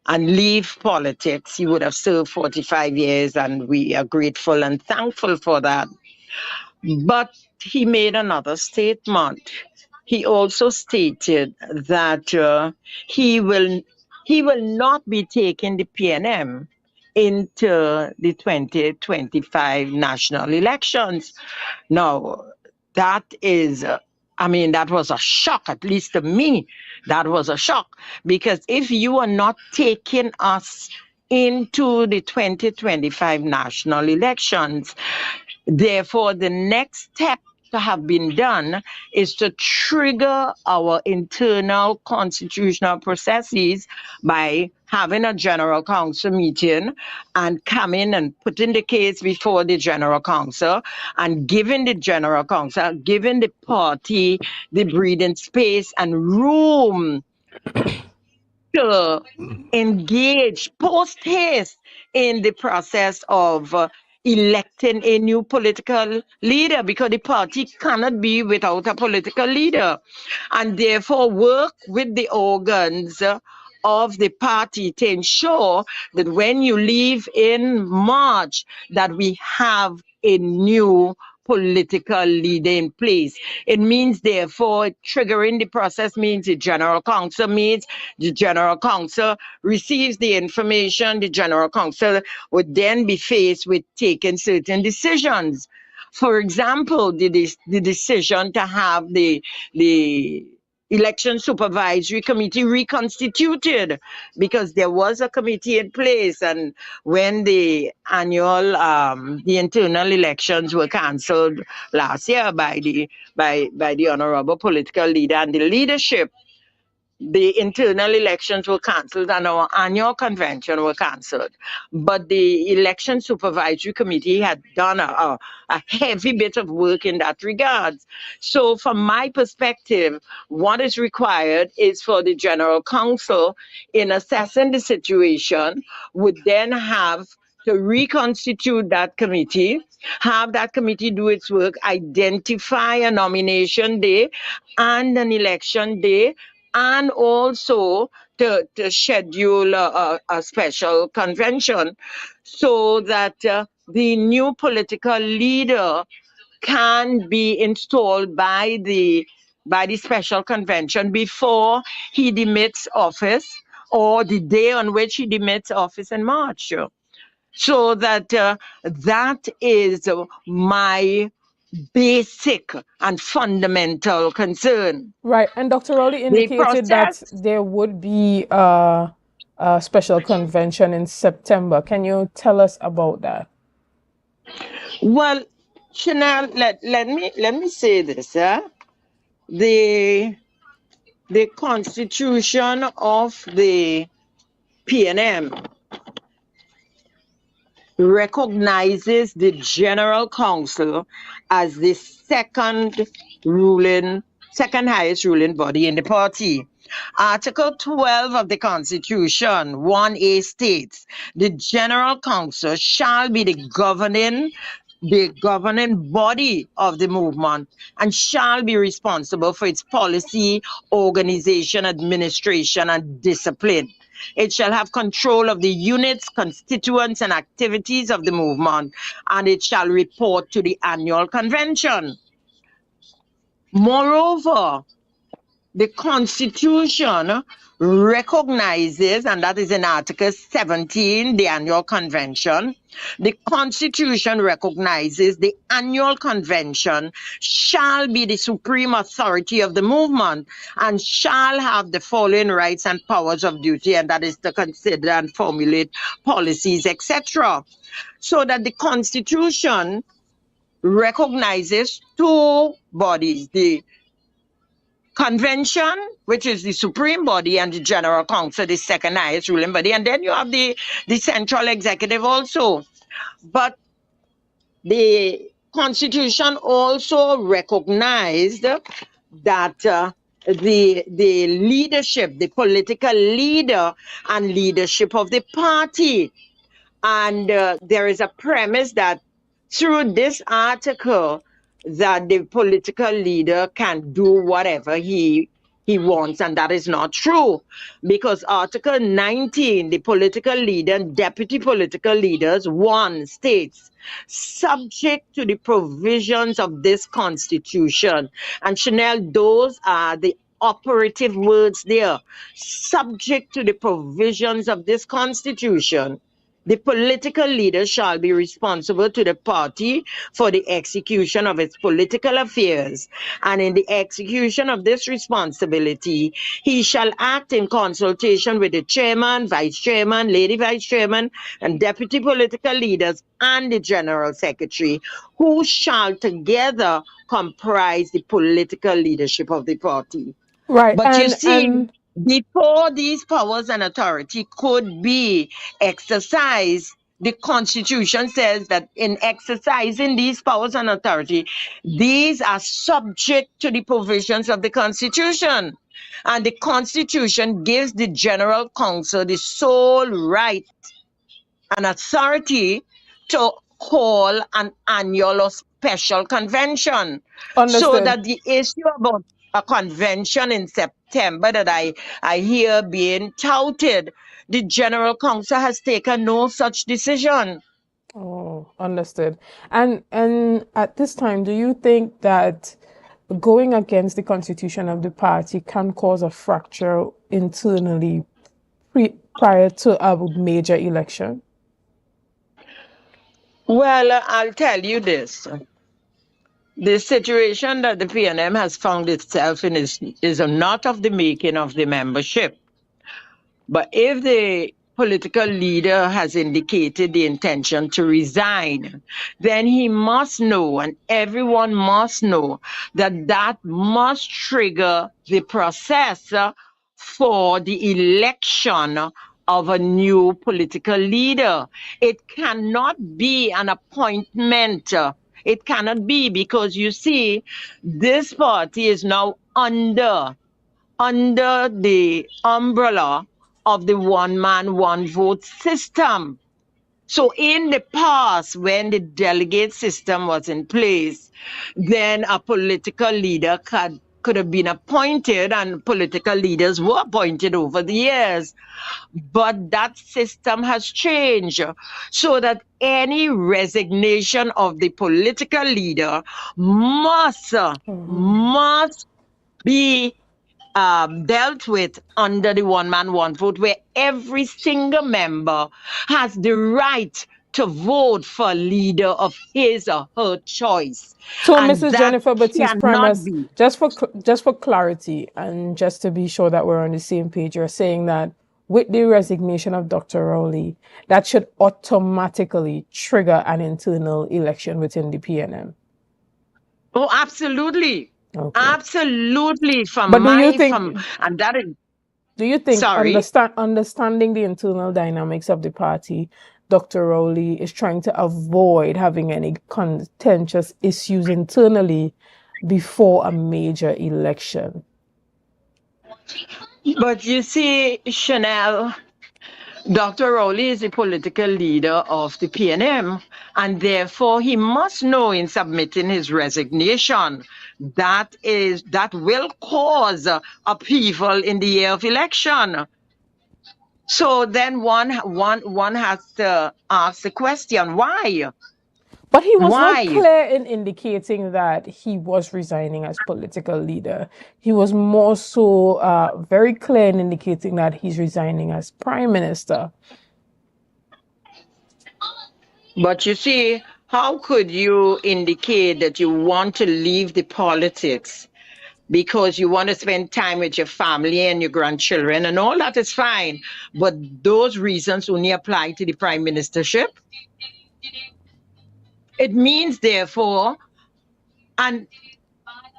and leave politics. He would have served 45 years, and we are grateful and thankful for that. But he made another statement. He also stated that he will not be taking the PNM into the 2025 national elections. Now, that is that was a shock, at least to me. That was a shock, because if you are not taking us into the 2025 national elections, therefore the next step to have been done is to trigger our internal constitutional processes by having a general council meeting and coming and putting the case before the general council and giving the general council, giving the party the breathing space and room to engage post haste in the process of electing a new political leader, because the party cannot be without a political leader, and therefore work with the organs of the party to ensure that when you leave in March, that we have a new political leader in place. It means, therefore, triggering the process means the general council meets, the general council receives the information, the general council would then be faced with taking certain decisions. For example, the decision to have the Election Supervisory Committee reconstituted, because there was a committee in place, and when the annual, the internal elections were cancelled last year by the honorable political leader and the leadership, the internal elections were cancelled and our annual convention were cancelled. But the Election Supervisory Committee had done a heavy bit of work in that regard. So from my perspective, what is required is for the General Council, in assessing the situation, would then have to reconstitute that committee, have that committee do its work, identify a nomination day and an election day, and also to schedule a special convention so that the new political leader can be installed by the special convention before he demits office, or the day on which he demits office in March. So that that is my basic and fundamental concern. Right, and Dr. Rowley indicated that there would be a special convention in September. Can you tell us about that? Well, Chanel, let me say this. The constitution of the PNM recognizes the General Council as the second highest ruling body in the party. Article 12 of the Constitution, 1A states, the General Council shall be the governing the governing body of the movement and shall be responsible for its policy, organization, administration, and discipline. It shall have control of the units, constituents, and activities of the movement, and it shall report to the annual convention. Moreover, the Constitution recognizes, and that is in Article 17, the annual convention, the Constitution recognizes the annual convention shall be the supreme authority of the movement and shall have the following rights and powers of duty, and that is to consider and formulate policies, etc. So that the Constitution recognizes two bodies, the Convention, which is the supreme body, and the General Council, the second highest ruling body, and then you have the central executive also. But the Constitution also recognized that the leadership, the political leader and leadership of the party, and there is a premise that through this article that the political leader can do whatever he wants, and that is not true, because Article 19, the political leader and deputy political leaders, 1 states, subject to the provisions of this Constitution, and Chanel, those are the operative words there, subject to the provisions of this Constitution. The political leader shall be responsible to the party for the execution of its political affairs, and in the execution of this responsibility, he shall act in consultation with the chairman, vice chairman, lady vice chairman, and deputy political leaders and the general secretary, who shall together comprise the political leadership of the party. Right. But you see, before these powers and authority could be exercised, the Constitution says that in exercising these powers and authority, these are subject to the provisions of the Constitution. And the Constitution gives the General Council the sole right and authority to call an annual or special convention. Understood. So that the issue about a convention in September that I hear being touted, the General Council has taken no such decision. Oh, understood. And at this time, do you think that going against the constitution of the party can cause a fracture internally prior to a major election? Well, I'll tell you this. The situation that the PNM has found itself in is not of the making of the membership. But if the political leader has indicated the intention to resign, then he must know, and everyone must know, that that must trigger the process for the election of a new political leader. It cannot be an appointment. It cannot be, because you see, this party is now under the umbrella of the one-man, one-vote system. So in the past, when the delegate system was in place, then a political leader could have been appointed, and political leaders were appointed over the years. But that system has changed, so that any resignation of the political leader must be dealt with under the one-man, one-vote, where every single member has the right to vote for a leader of his or her choice. So, And Mrs. that Jennifer Batiste cannot premise, be. just for clarity and just to be sure that we're on the same page, you're saying that with the resignation of Dr. Rowley, that should automatically trigger an internal election within the PNM. Oh, absolutely. Okay. Absolutely. But do you think, do you think Sorry? understanding the internal dynamics of the party, Dr. Rowley is trying to avoid having any contentious issues internally before a major election? But you see, Chanel, Dr. Rowley is the political leader of the PNM, And therefore, he must know in submitting his resignation that will cause upheaval in the year of election. So then one has to ask the question, why? But he was Why? not clear in indicating that he was resigning as political leader. He was more so very clear in indicating that he's resigning as prime minister. But you see, how could you indicate that you want to leave the politics because you want to spend time with your family and your grandchildren, and all that is fine, but those reasons only apply to the prime ministership? It means, therefore, and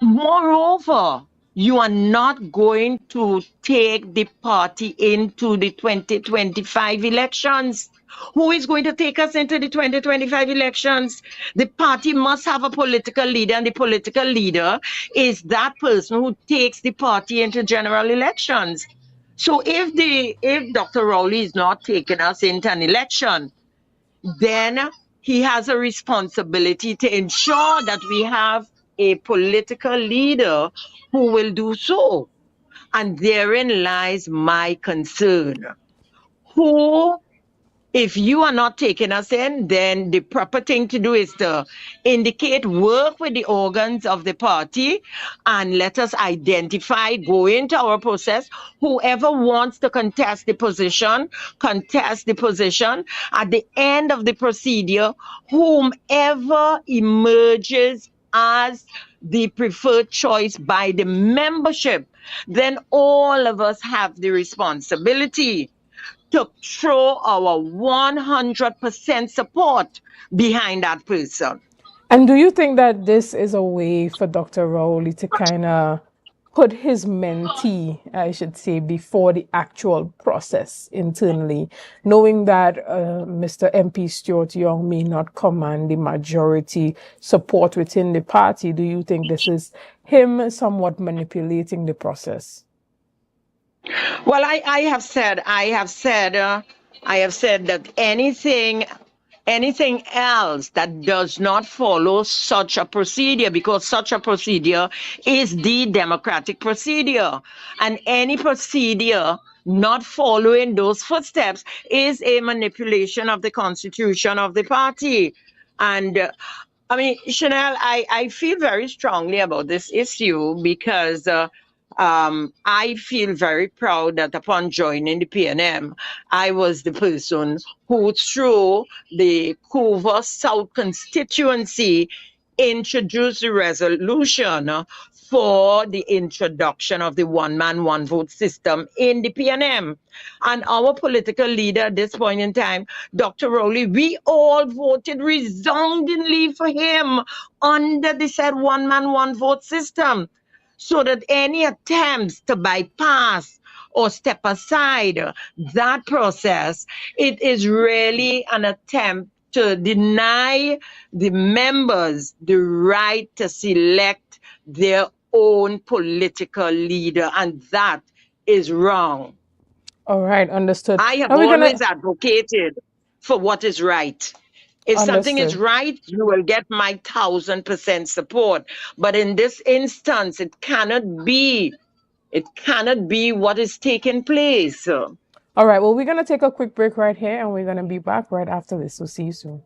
moreover, you are not going to take the party into the 2025 elections. Who is going to take us into the 2025 elections? The party must have a political leader, and the political leader is that person who takes the party into general elections. So if Dr. Rowley is not taking us into an election, then he has a responsibility to ensure that we have a political leader who will do so. And therein lies my concern. Who, if you are not taking us in, then the proper thing to do is to indicate, work with the organs of the party, and let us identify, go into our process. Whoever wants to contest the position, contest the position. At the end of the procedure, whomever emerges as the preferred choice by the membership, then all of us have the responsibility to throw our 100% support behind that person. And do you think that this is a way for Dr. Rowley to kind of put his mentee, I should say, before the actual process internally, knowing that Mr. MP Stuart Young may not command the majority support within the party? Do you think this is him somewhat manipulating the process? Well, I have said that anything else that does not follow such a procedure, because such a procedure is the democratic procedure, and any procedure not following those footsteps is a manipulation of the constitution of the party. And I mean, Chanel, I feel very strongly about this issue because I feel very proud that upon joining the PNM, I was the person who, through the Couva South constituency, introduced the resolution for the introduction of the one-man, one-vote system in the PNM. And our political leader at this point in time, Dr. Rowley, we all voted resoundingly for him under the said one-man, one-vote system, so that any attempts to bypass or step aside that process, it is really an attempt to deny the members the right to select their own political leader, and that is wrong. All right, understood. I have always advocated for what is right. If something is right, you will get my 1000% support. But in this instance, it cannot be what is taking place. All right, well, we're going to take a quick break right here, and we're going to be back right after this. So see you soon.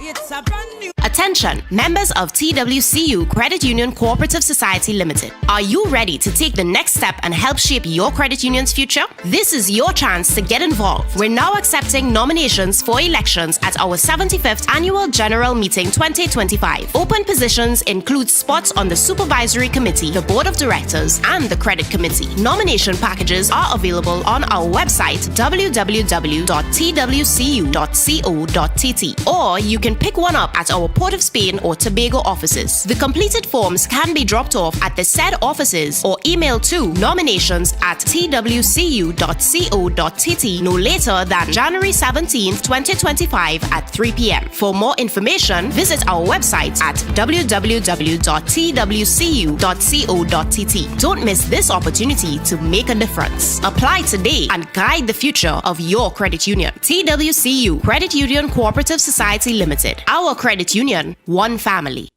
It's a brand new Attention, members of TWCU Credit Union Cooperative Society Limited. Are you ready to take the next step and help shape your credit union's future? This is your chance to get involved. We're now accepting nominations for elections at our 75th Annual General Meeting 2025. Open positions include spots on the Supervisory Committee, the Board of Directors, and the Credit Committee. Nomination packages are available on our website www.twcu.co.tt, or you can pick one up at our Port Port of Spain or Tobago offices. The completed forms can be dropped off at the said offices or emailed to nominations@twcu.co.tt no later than January 17th, 2025 at 3 p.m. For more information, visit our website at www.twcu.co.tt. Don't miss this opportunity to make a difference. Apply today and guide the future of your credit union. TWCU, Credit Union Cooperative Society Limited. Our credit union, one family.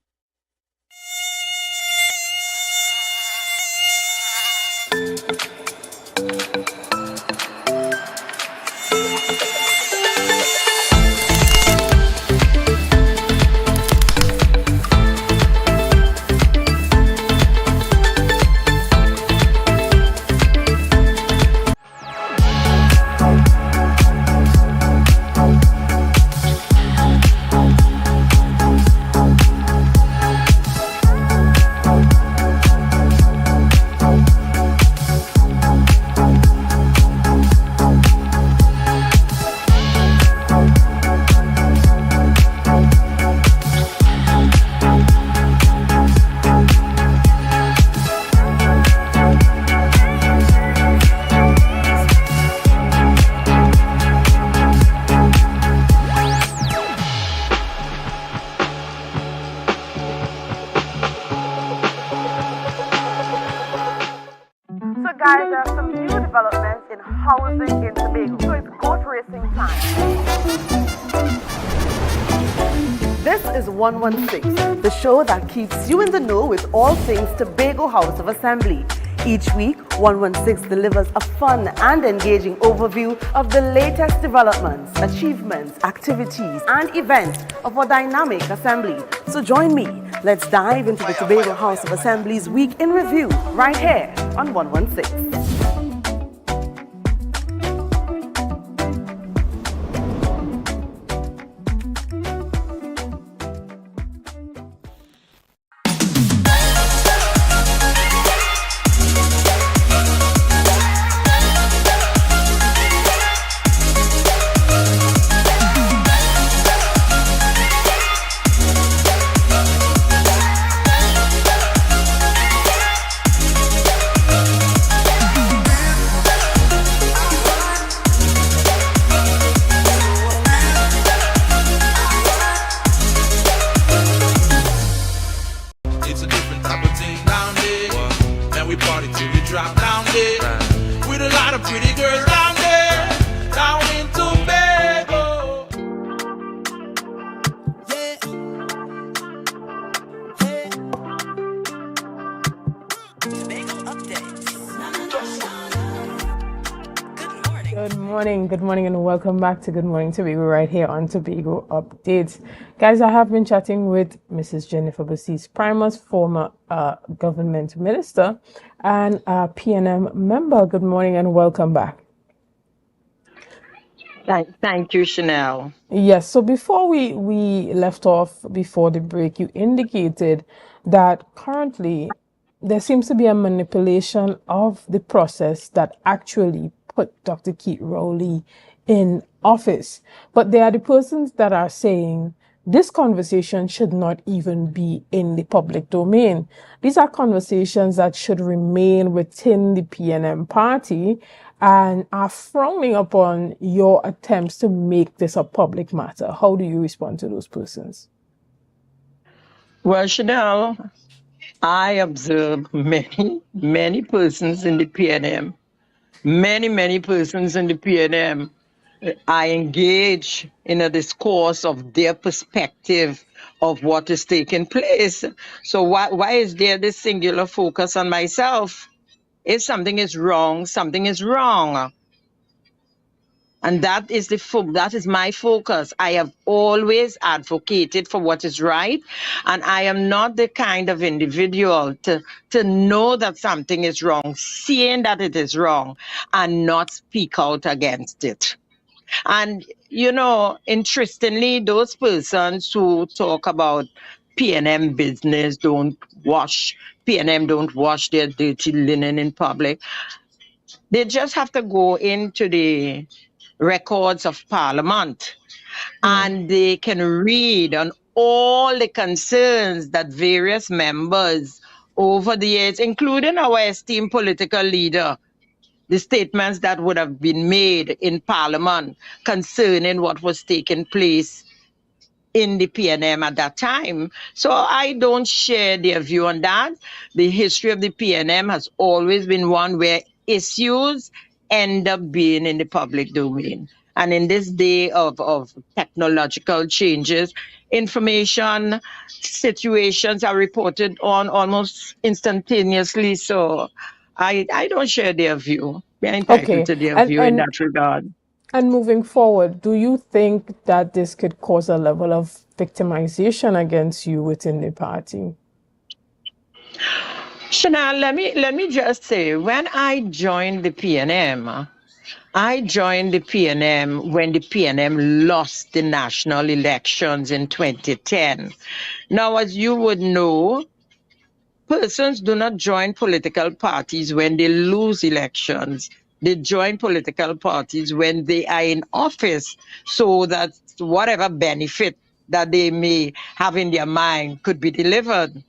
Guys, there are some new developments in housing in Tobago, so it's goat racing time. This is 116, the show that keeps you in the know with all things Tobago House of Assembly. Each week, 116 delivers a fun and engaging overview of the latest developments, achievements, activities, and events of our dynamic assembly. So join me. Let's dive into the Tobago House of Assembly's Week in Review right here on 116. Good morning and welcome back to Good Morning Tobago right here on Tobago Updates. Guys, I have been chatting with Mrs. Jennifer Basis Primus, former government minister and PNM member. Good morning and welcome back. Thank you, Chanel. Yes, so before we left off before the break, you indicated that currently there seems to be a manipulation of the process that actually put Dr. Keith Rowley in office. But there are the persons that are saying this conversation should not even be in the public domain. These are conversations that should remain within the PNM party and are frowning upon your attempts to make this a public matter. How do you respond to those persons? Well, Chanel, I observe many persons in the PNM. Many persons in the PNM, I engage in a discourse of their perspective of what is taking place. So why is there this singular focus on myself? If something is wrong, something is wrong. And that is my focus. I have always advocated for what is right. And I am not the kind of individual to know that something is wrong, seeing that it is wrong, and not speak out against it. And, you know, interestingly, those persons who talk about PNM business PNM don't wash their dirty linen in public, they just have to go into the records of Parliament and they can read on all the concerns that various members over the years, including our esteemed political leader, the statements that would have been made in Parliament concerning what was taking place in the PNM at that time. So I don't share their view on that. The history of the PNM has always been one where issues end up being in the public domain. And in this day of technological changes, information situations are reported on almost instantaneously. So I don't share their view. They're entitled Okay. to their And view in and that regard. and moving forward, do you think that this could cause a level of victimization against you within the party? Chanel, let me just say, when I joined the PNM, I joined the PNM when the PNM lost the national elections in 2010. Now, as you would know, persons do not join political parties when they lose elections. They join political parties when they are in office, so that whatever benefit that they may have in their mind could be delivered.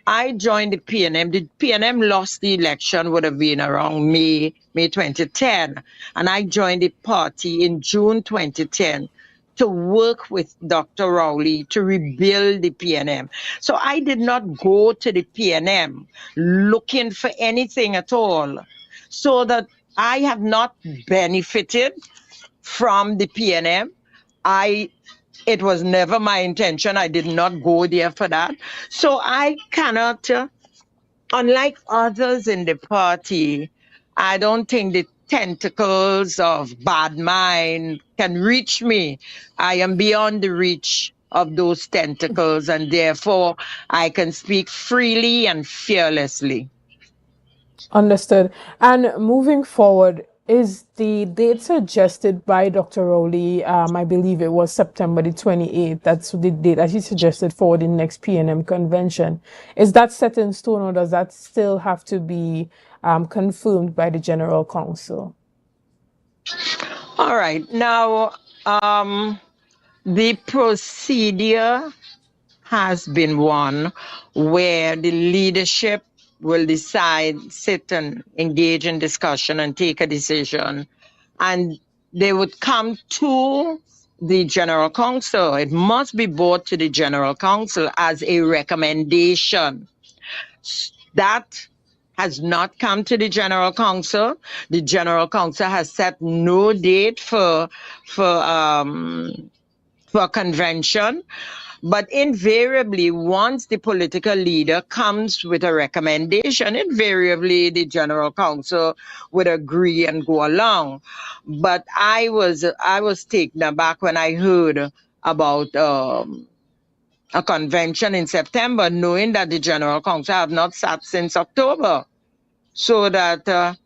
I joined the PNM. The PNM lost the election, would have been around May 2010. And I joined the party in June 2010 to work with Dr. Rowley to rebuild the PNM. So I did not go to the PNM looking for anything at all. So that I have not benefited from the PNM. It was never my intention. I did not go there for that. So I cannot, unlike others in the party, I don't think the tentacles of bad mind can reach me. I am beyond the reach of those tentacles, and therefore I can speak freely and fearlessly. Understood. And moving forward, is the date suggested by Dr. Rowley, I believe it was September the 28th, that's the date that he suggested for the next PNM convention. Is that set in stone, or does that still have to be confirmed by the General Council? All right. Now, the procedure has been one where the leadership will decide, sit and engage in discussion and take a decision. And they would come to the General Council. It must be brought to the General Council as a recommendation. That has not come to the General Council. The General Council has set no date for convention. But invariably, once the political leader comes with a recommendation, invariably the General Council would agree and go along. But I was taken aback when I heard about a convention in September, knowing that the General Council have not sat since October. So that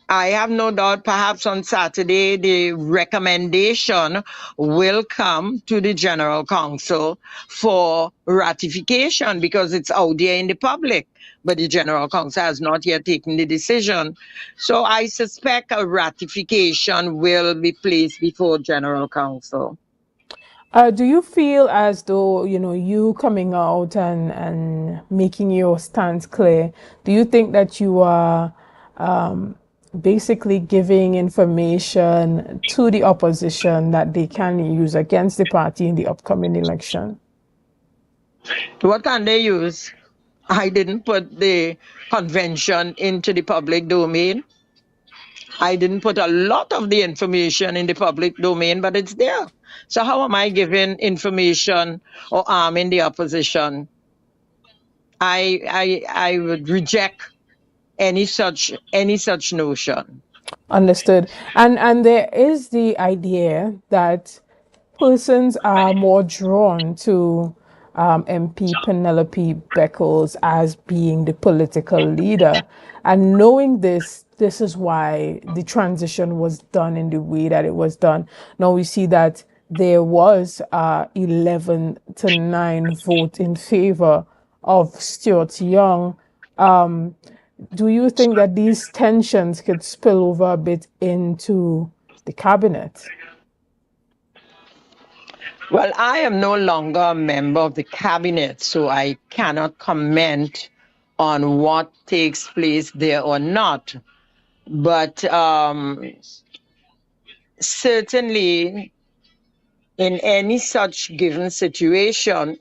I have no doubt perhaps on Saturday the recommendation will come to the General Council for ratification, because it's out there in the public. But the General Council has not yet taken the decision. So I suspect a ratification will be placed before General Council. Do you feel as though, you coming out and making your stance clear, do you think that you are basically giving information to the opposition that they can use against the party in the upcoming election? What can they use? I didn't put the convention into the public domain. I didn't put a lot of the information in the public domain, but it's there. So how am I giving information or arming the opposition? I would reject any such notion. Understood. And there is the idea that persons are more drawn to MP Penelope Beckles as being the political leader. And knowing this is why the transition was done in the way that it was done. Now we see that there was 11-9 vote in favor of Stuart Young. Do you think that these tensions could spill over a bit into the cabinet? Well, I am no longer a member of the cabinet, so I cannot comment on what takes place there or not. But certainly, in any such given situation,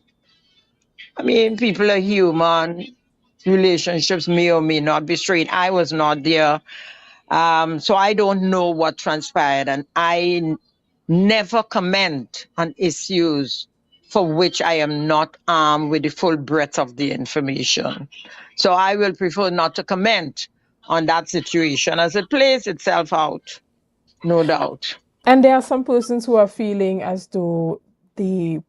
I mean, people are human. Relationships may or may not be straight. I was not there. So I don't know what transpired. And I never comment on issues for which I am not armed with the full breadth of the information. So I will prefer not to comment on that situation as it plays itself out, no doubt. And there are some persons who are feeling as though the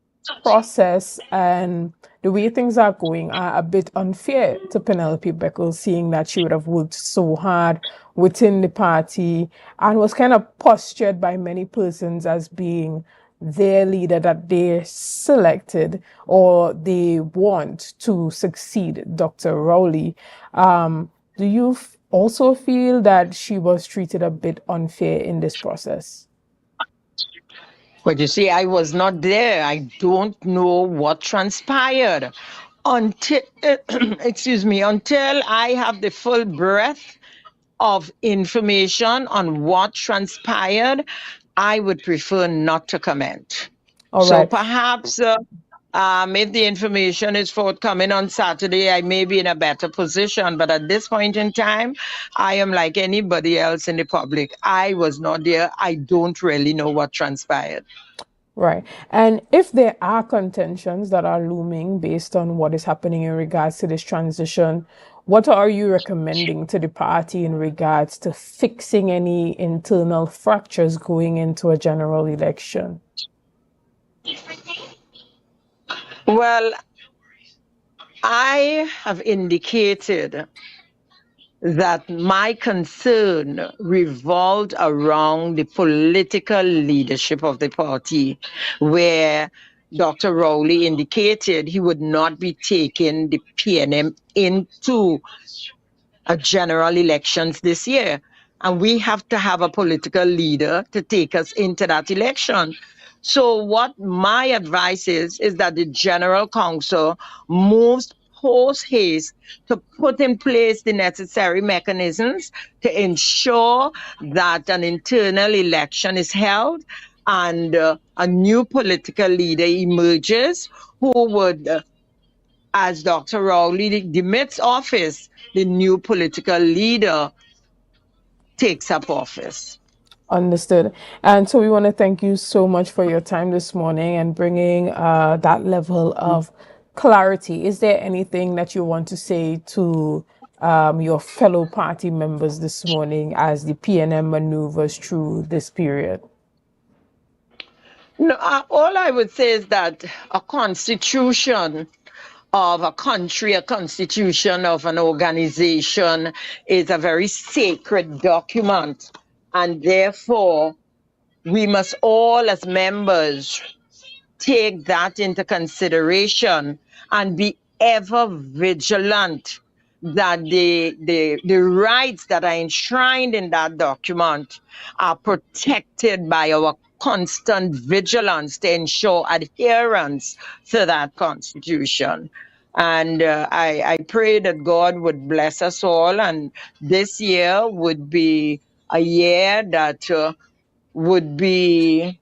process and the way things are going are a bit unfair to Penelope Beckles, seeing that she would have worked so hard within the party and was kind of postured by many persons as being their leader that they selected or they want to succeed Dr. Rowley. Do you also feel that she was treated a bit unfair in this process? But you see, I was not there. I don't know what transpired until, until I have the full breadth of information on what transpired. I would prefer not to comment. So perhaps if the information is forthcoming on Saturday, I may be in a better position. But at this point in time, I am like anybody else in the public. I was not there. I don't really know what transpired. Right. And if there are contentions that are looming based on what is happening in regards to this transition, what are you recommending to the party in regards to fixing any internal fractures going into a general election? Well, I have indicated that my concern revolved around the political leadership of the party, where Dr. Rowley indicated he would not be taking the PNM into a general elections this year. And we have to have a political leader to take us into that election. So what my advice is that the General Council moves post haste to put in place the necessary mechanisms to ensure that an internal election is held and a new political leader emerges who would, as Dr. Rowley demits office, the new political leader takes up office. Understood. And so we want to thank you so much for your time this morning and bringing that level of clarity. Is there anything that you want to say to your fellow party members this morning as the PNM maneuvers through this period? No, all I would say is that a constitution of a country, a constitution of an organization is a very sacred document. And therefore, we must all as members take that into consideration and be ever vigilant that the rights that are enshrined in that document are protected by our constant vigilance to ensure adherence to that constitution. And I pray that God would bless us all, and this year would be a year that would be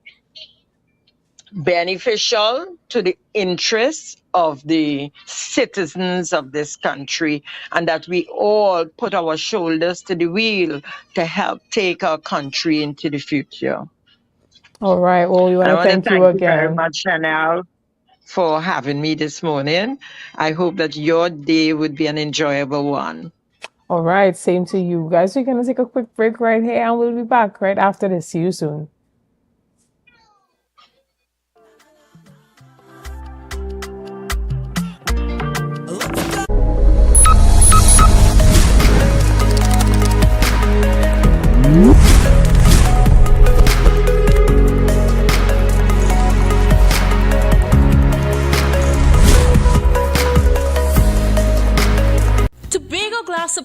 beneficial to the interests of the citizens of this country, and that we all put our shoulders to the wheel to help take our country into the future. All right. Well, we want to thank you again. Very much, Chanel, for having me this morning. I hope that your day would be an enjoyable one. All right. Same to you guys. We're going to take a quick break right here and we'll be back right after this. See you soon.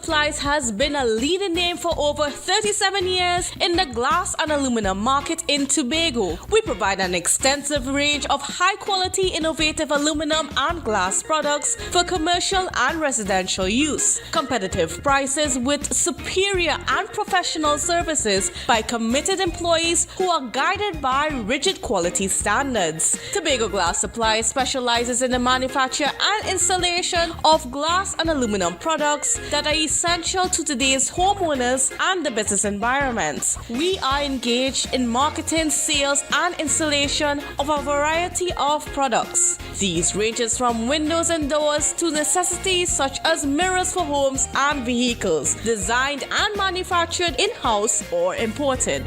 Supplies has been a leading name for over 37 years in the glass and aluminum market in Tobago. We provide an extensive range of high-quality, innovative aluminum and glass products for commercial and residential use. Competitive prices with superior and professional services by committed employees who are guided by rigid quality standards. Tobago Glass Supply specializes in the manufacture and installation of glass and aluminum products that are essential to today's homeowners and the business environment. We are engaged in marketing, sales, and installation of a variety of products. These ranges from windows and doors to necessities such as mirrors for homes and vehicles, designed and manufactured in-house or imported.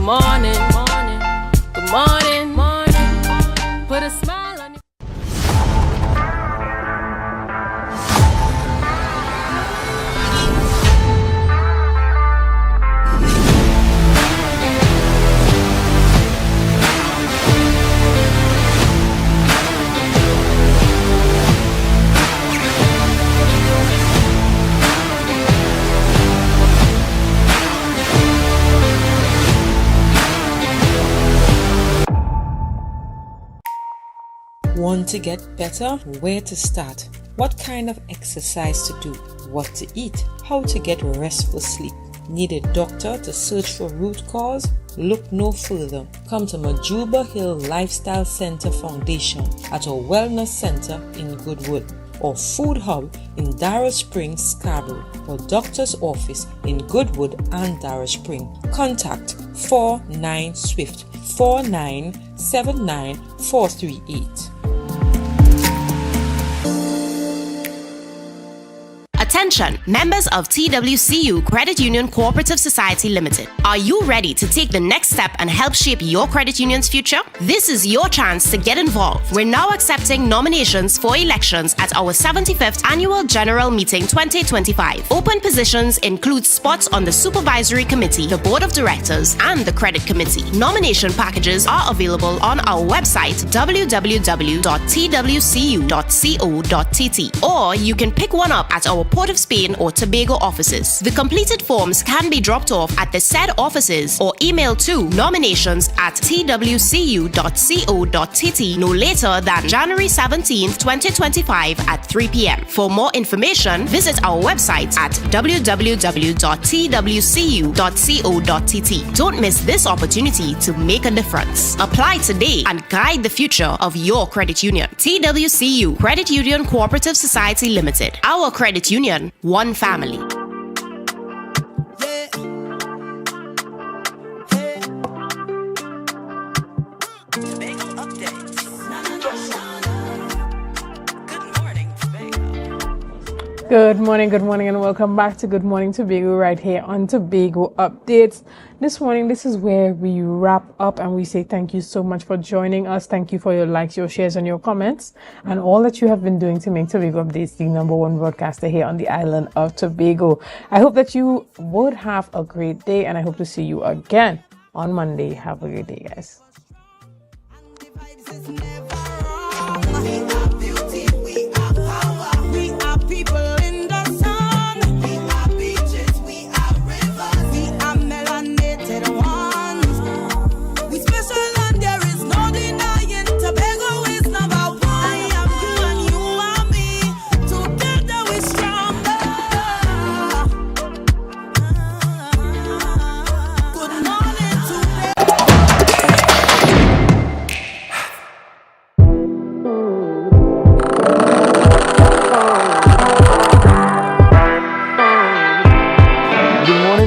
Morning, morning, good morning, morning. Put a smile on your Want to get better? Where to start? What kind of exercise to do? What to eat? How to get restful sleep? Need a doctor to search for root cause? Look no further. Come to Majuba Hill Lifestyle Center Foundation at our Wellness Center in Goodwood, or Food Hub in Darrow Springs, Scarborough, or Doctor's Office in Goodwood and Darrow Spring. Contact 49 Swift 4979 438. Attention, members of TWCU Credit Union Cooperative Society Limited. Are you ready to take the next step and help shape your credit union's future? This is your chance to get involved. We're now accepting nominations for elections at our 75th Annual General Meeting 2025. Open positions include spots on the Supervisory Committee, the Board of Directors, and the Credit Committee. Nomination packages are available on our website www.twcu.co.tt, or you can pick one up at our Port of Spain or Tobago offices. The completed forms can be dropped off at the said offices or emailed to nominations@twcu.co.tt no later than January 17th, 2025 at 3 p.m. For more information, visit our website at www.twcu.co.tt. Don't miss this opportunity to make a difference. Apply today and guide the future of your credit union. TWCU Credit Union Cooperative Society Limited. Our credit union, one family. Good morning, and welcome back to Good Morning Tobago right here on Tobago Updates. This morning, this is where we wrap up and we say thank you so much for joining us. Thank you for your likes, your shares, and your comments, and all that you have been doing to make Tobago Updates the #1 broadcaster here on the island of Tobago. I hope that you would have a great day, and I hope to see you again on Monday. Have a great day, guys.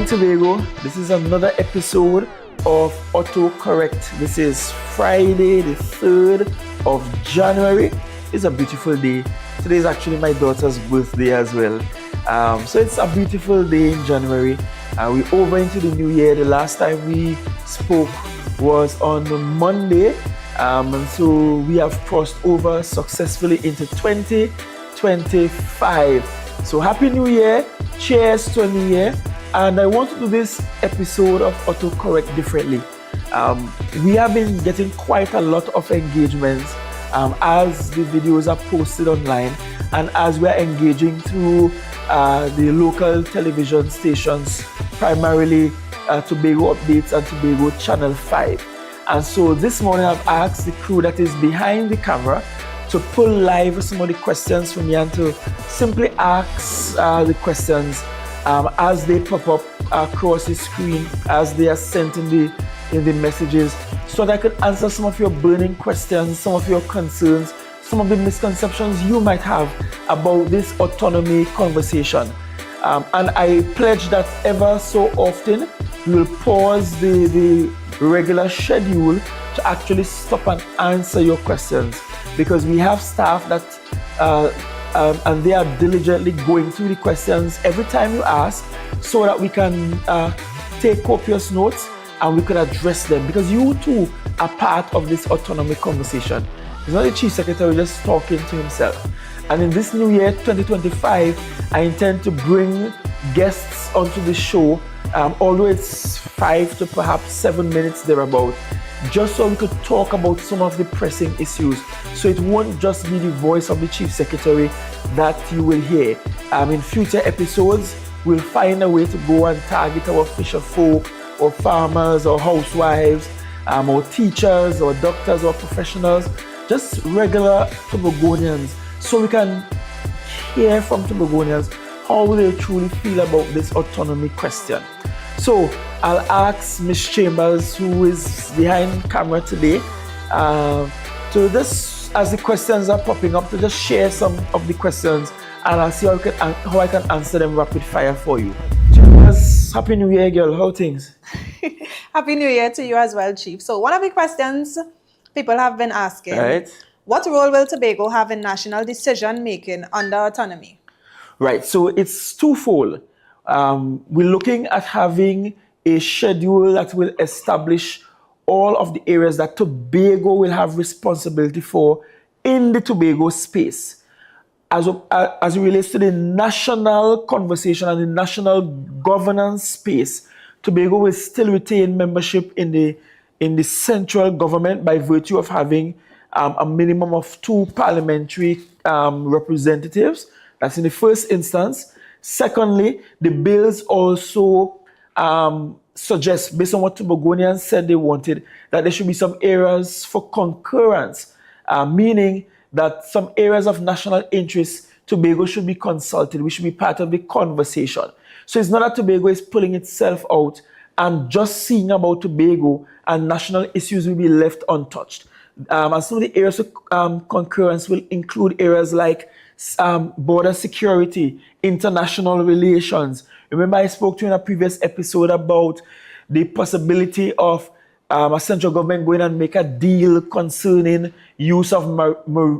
Tobago. This is another episode of Autocorrect. This is Friday, the 3rd of January. It's a beautiful day. Today is actually my daughter's birthday as well. So it's a beautiful day in January. We're over into the new year. The last time we spoke was on Monday. And so we have crossed over successfully into 2025. So Happy New Year. Cheers to a new year. And I want to do this episode of Autocorrect differently. We have been getting quite a lot of engagements as the videos are posted online and as we are engaging through the local television stations, primarily Tobago Updates and Tobago Channel 5. And so this morning I've asked the crew that is behind the camera to pull live some of the questions for me and to simply ask the questions as they pop up across the screen, as they are sent in the messages, so that I could answer some of your burning questions, some of your concerns, some of the misconceptions you might have about this autonomy conversation. And I pledge that ever so often we will pause the regular schedule to actually stop and answer your questions, because we have staff that and they are diligently going through the questions every time you ask, so that we can take copious notes and we can address them, because you too are part of this autonomy conversation. It's not the Chief Secretary just talking to himself. And in this new year, 2025, I intend to bring guests onto the show, although it's 5 to perhaps 7 minutes thereabout, just so we could talk about some of the pressing issues. So it won't just be the voice of the Chief Secretary that you will hear. In future episodes, we'll find a way to go and target our fisher folk, or farmers, or housewives, or teachers, or doctors, or professionals, just regular Tobagonians, so we can hear from Tobagonians how they truly feel about this autonomy question. So I'll ask Ms. Chambers, who is behind camera today, to just, as the questions are popping up, to just share some of the questions, and I'll see how I can answer them rapid fire for you. Chambers, Happy New Year, girl. How things? Happy New Year to you as well, Chief. So one of the questions people have been asking, right, what role will Tobago have in national decision making under autonomy? Right, so it's twofold. We're looking at having a schedule that will establish all of the areas that Tobago will have responsibility for in the Tobago space. As it relates to the national conversation and the national governance space, Tobago will still retain membership in the central government by virtue of having a minimum of 2 parliamentary representatives. That's in the first instance. Secondly, the bills also suggest, based on what Tobagonians said they wanted, that there should be some areas for concurrence, meaning that some areas of national interest, Tobago should be consulted. We should be part of the conversation. So it's not that Tobago is pulling itself out and just seeing about Tobago and national issues will be left untouched. And some of the areas of concurrence will include areas like border security, international relations. Remember, I spoke to you in a previous episode about the possibility of a central government going and make a deal concerning use of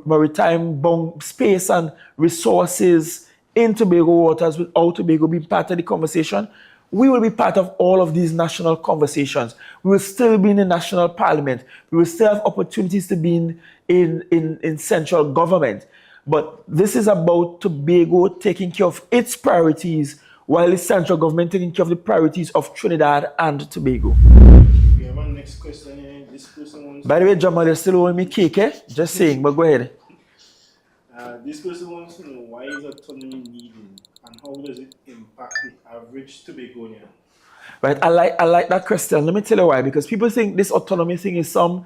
maritime space and resources in Tobago waters without Tobago being part of the conversation. We will be part of all of these national conversations. We will still be in the national parliament. We will still have opportunities to be in central government. But this is about Tobago taking care of its priorities while the central government taking care of the priorities of Trinidad and Tobago. We have our next question here. This person wants By the way, Jamal, you're still owing me cake, eh? Just saying, but go ahead. This person wants to know, why is autonomy needed and how does it impact the average Tobagonian? Right, I like that question. Let me tell you why. Because people think this autonomy thing is some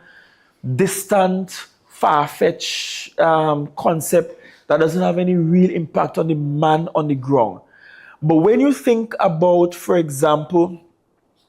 distant, far-fetched concept that doesn't have any real impact on the man on the ground. But when you think about, for example,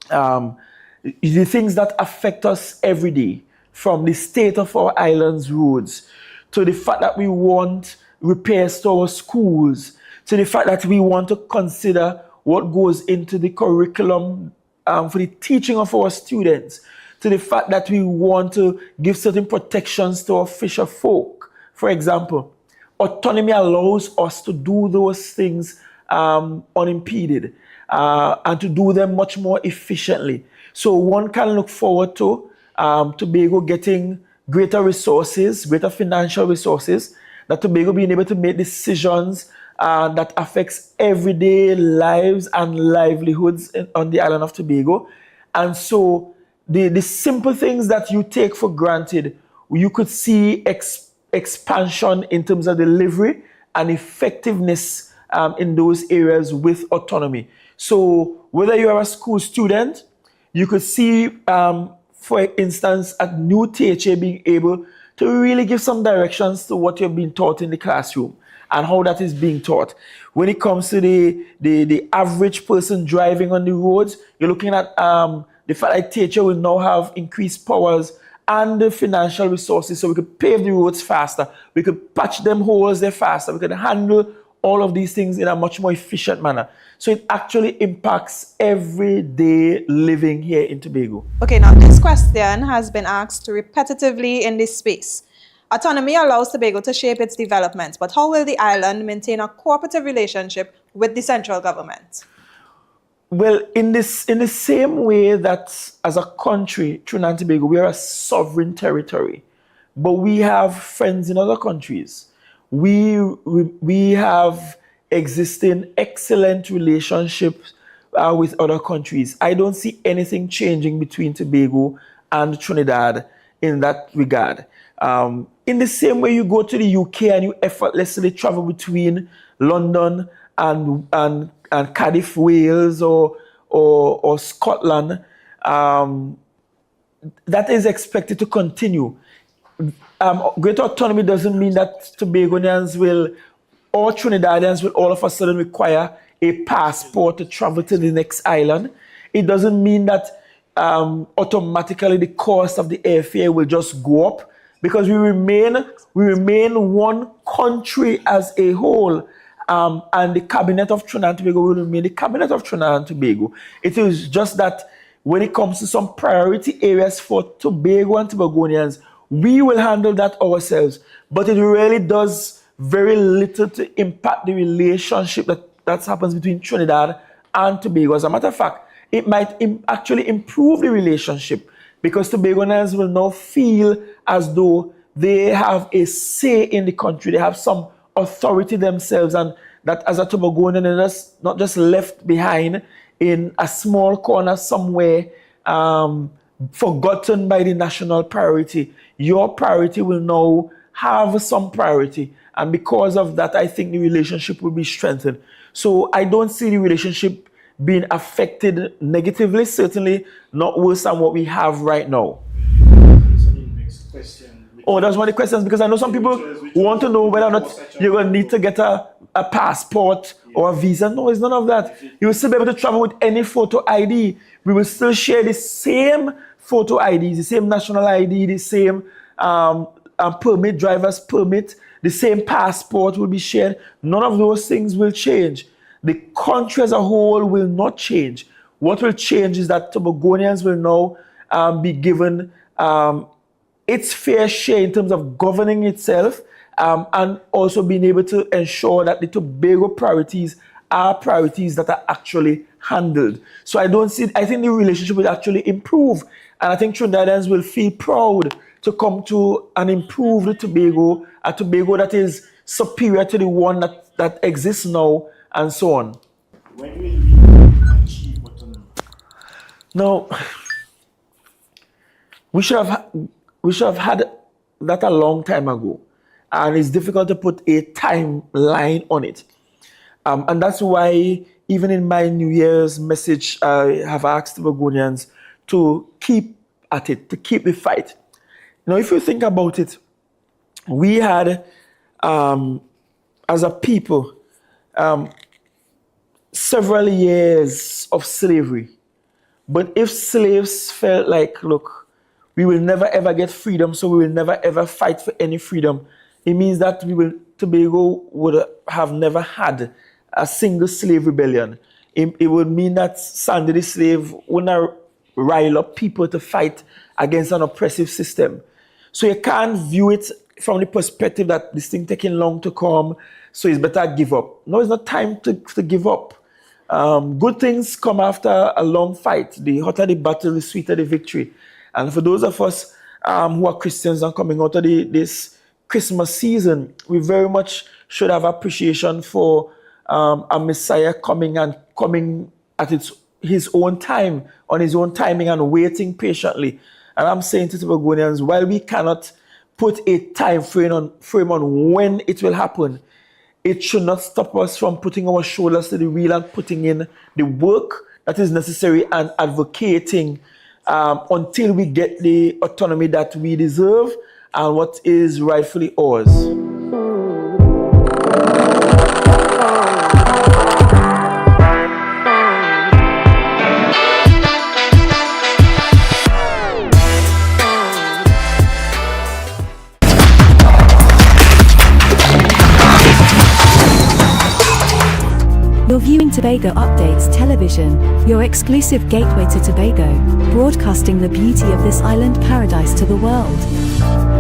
the things that affect us every day, from the state of our island's roads, to the fact that we want repairs to our schools, to the fact that we want to consider what goes into the curriculum for the teaching of our students, to the fact that we want to give certain protections to our fisher folk. For example, autonomy allows us to do those things unimpeded and to do them much more efficiently. So one can look forward to Tobago getting greater resources, greater financial resources, that Tobago being able to make decisions that affects everyday lives and livelihoods on the island of Tobago. And so the simple things that you take for granted, you could see expansion in terms of delivery and effectiveness in those areas with autonomy. So whether you are a school student, you could see, for instance, a new teacher being able to really give some directions to what you're being taught in the classroom and how that is being taught. When it comes to the average person driving on the roads, you're looking at the fact that teacher will now have increased powers and the financial resources so we could pave the roads faster, we could patch them holes there faster, we could handle all of these things in a much more efficient manner. So it actually impacts everyday living here in Tobago. Okay, now this question has been asked repetitively in this space. Autonomy allows Tobago to shape its development, but how will the island maintain a cooperative relationship with the central government? Well, in the same way that as a country, Trinidad and Tobago, we are a sovereign territory, but we have friends in other countries. We have existing excellent relationships with other countries. I don't see anything changing between Tobago and Trinidad in that regard. In the same way you go to the UK and you effortlessly travel between London and Cardiff, Wales, or Scotland, that is expected to continue. Greater autonomy doesn't mean that Tobagonians or Trinidadians will all of a sudden require a passport to travel to the next island. It doesn't mean that automatically the cost of the airfare will just go up, because we remain one country as a whole, and the cabinet of Trinidad and Tobago will remain the cabinet of Trinidad and Tobago. It is just that when it comes to some priority areas for Tobago and Tobagonians, we will handle that ourselves, but it really does very little to impact the relationship that happens between Trinidad and Tobago. As a matter of fact, it might actually improve the relationship, because Tobagonians will now feel as though they have a say in the country, they have some authority themselves, and that as a Tobagonian, they're not just left behind in a small corner somewhere, forgotten by the national priority. Your priority will now have some priority, and because of that, I think the relationship will be strengthened. So I don't see the relationship being affected negatively, certainly not worse than what we have right now. Oh, that's one of the questions, because I know some people want to know whether or not you're going to need to get a passport or a visa. No, it's none of that. You will still be able to travel with any photo ID. We will still share the same photo IDs, the same national ID, the same permit, driver's permit, the same passport will be shared. None of those things will change. The country as a whole will not change. What will change is that Tobagonians will now be given its fair share in terms of governing itself and also being able to ensure that the Tobago priorities are priorities that are actually handled. So I think the relationship will actually improve, and I think Trinidadians will feel proud to come to an improved Tobago, a Tobago that is superior to the one that exists now, and so on. When will we achieve autonomy? Now, we should have had that a long time ago, and it's difficult to put a timeline on it. And that's why even in my New Year's message, I have asked Tobagonians to keep at it, to keep the fight. Now, if you think about it, we had, as a people, several years of slavery. But if slaves felt like, look, we will never ever get freedom, so we will never ever fight for any freedom, it means that Tobago would have never had a single slave rebellion. It would mean that Sandy the slave wouldn't rile up people to fight against an oppressive system. So you can't view it from the perspective that this thing taking long to come, so it's better give up. No, it's not time to give up. Good things come after a long fight. The hotter the battle, the sweeter the victory. And for those of us who are Christians and coming out of this Christmas season, we very much should have appreciation for a Messiah coming at his own time, on his own timing, and waiting patiently. And I'm saying to Tobagonians, while we cannot put a time frame on when it will happen, it should not stop us from putting our shoulders to the wheel and putting in the work that is necessary and advocating until we get the autonomy that we deserve and what is rightfully ours. You're viewing Tobago Updates Television, your exclusive gateway to Tobago, broadcasting the beauty of this island paradise to the world.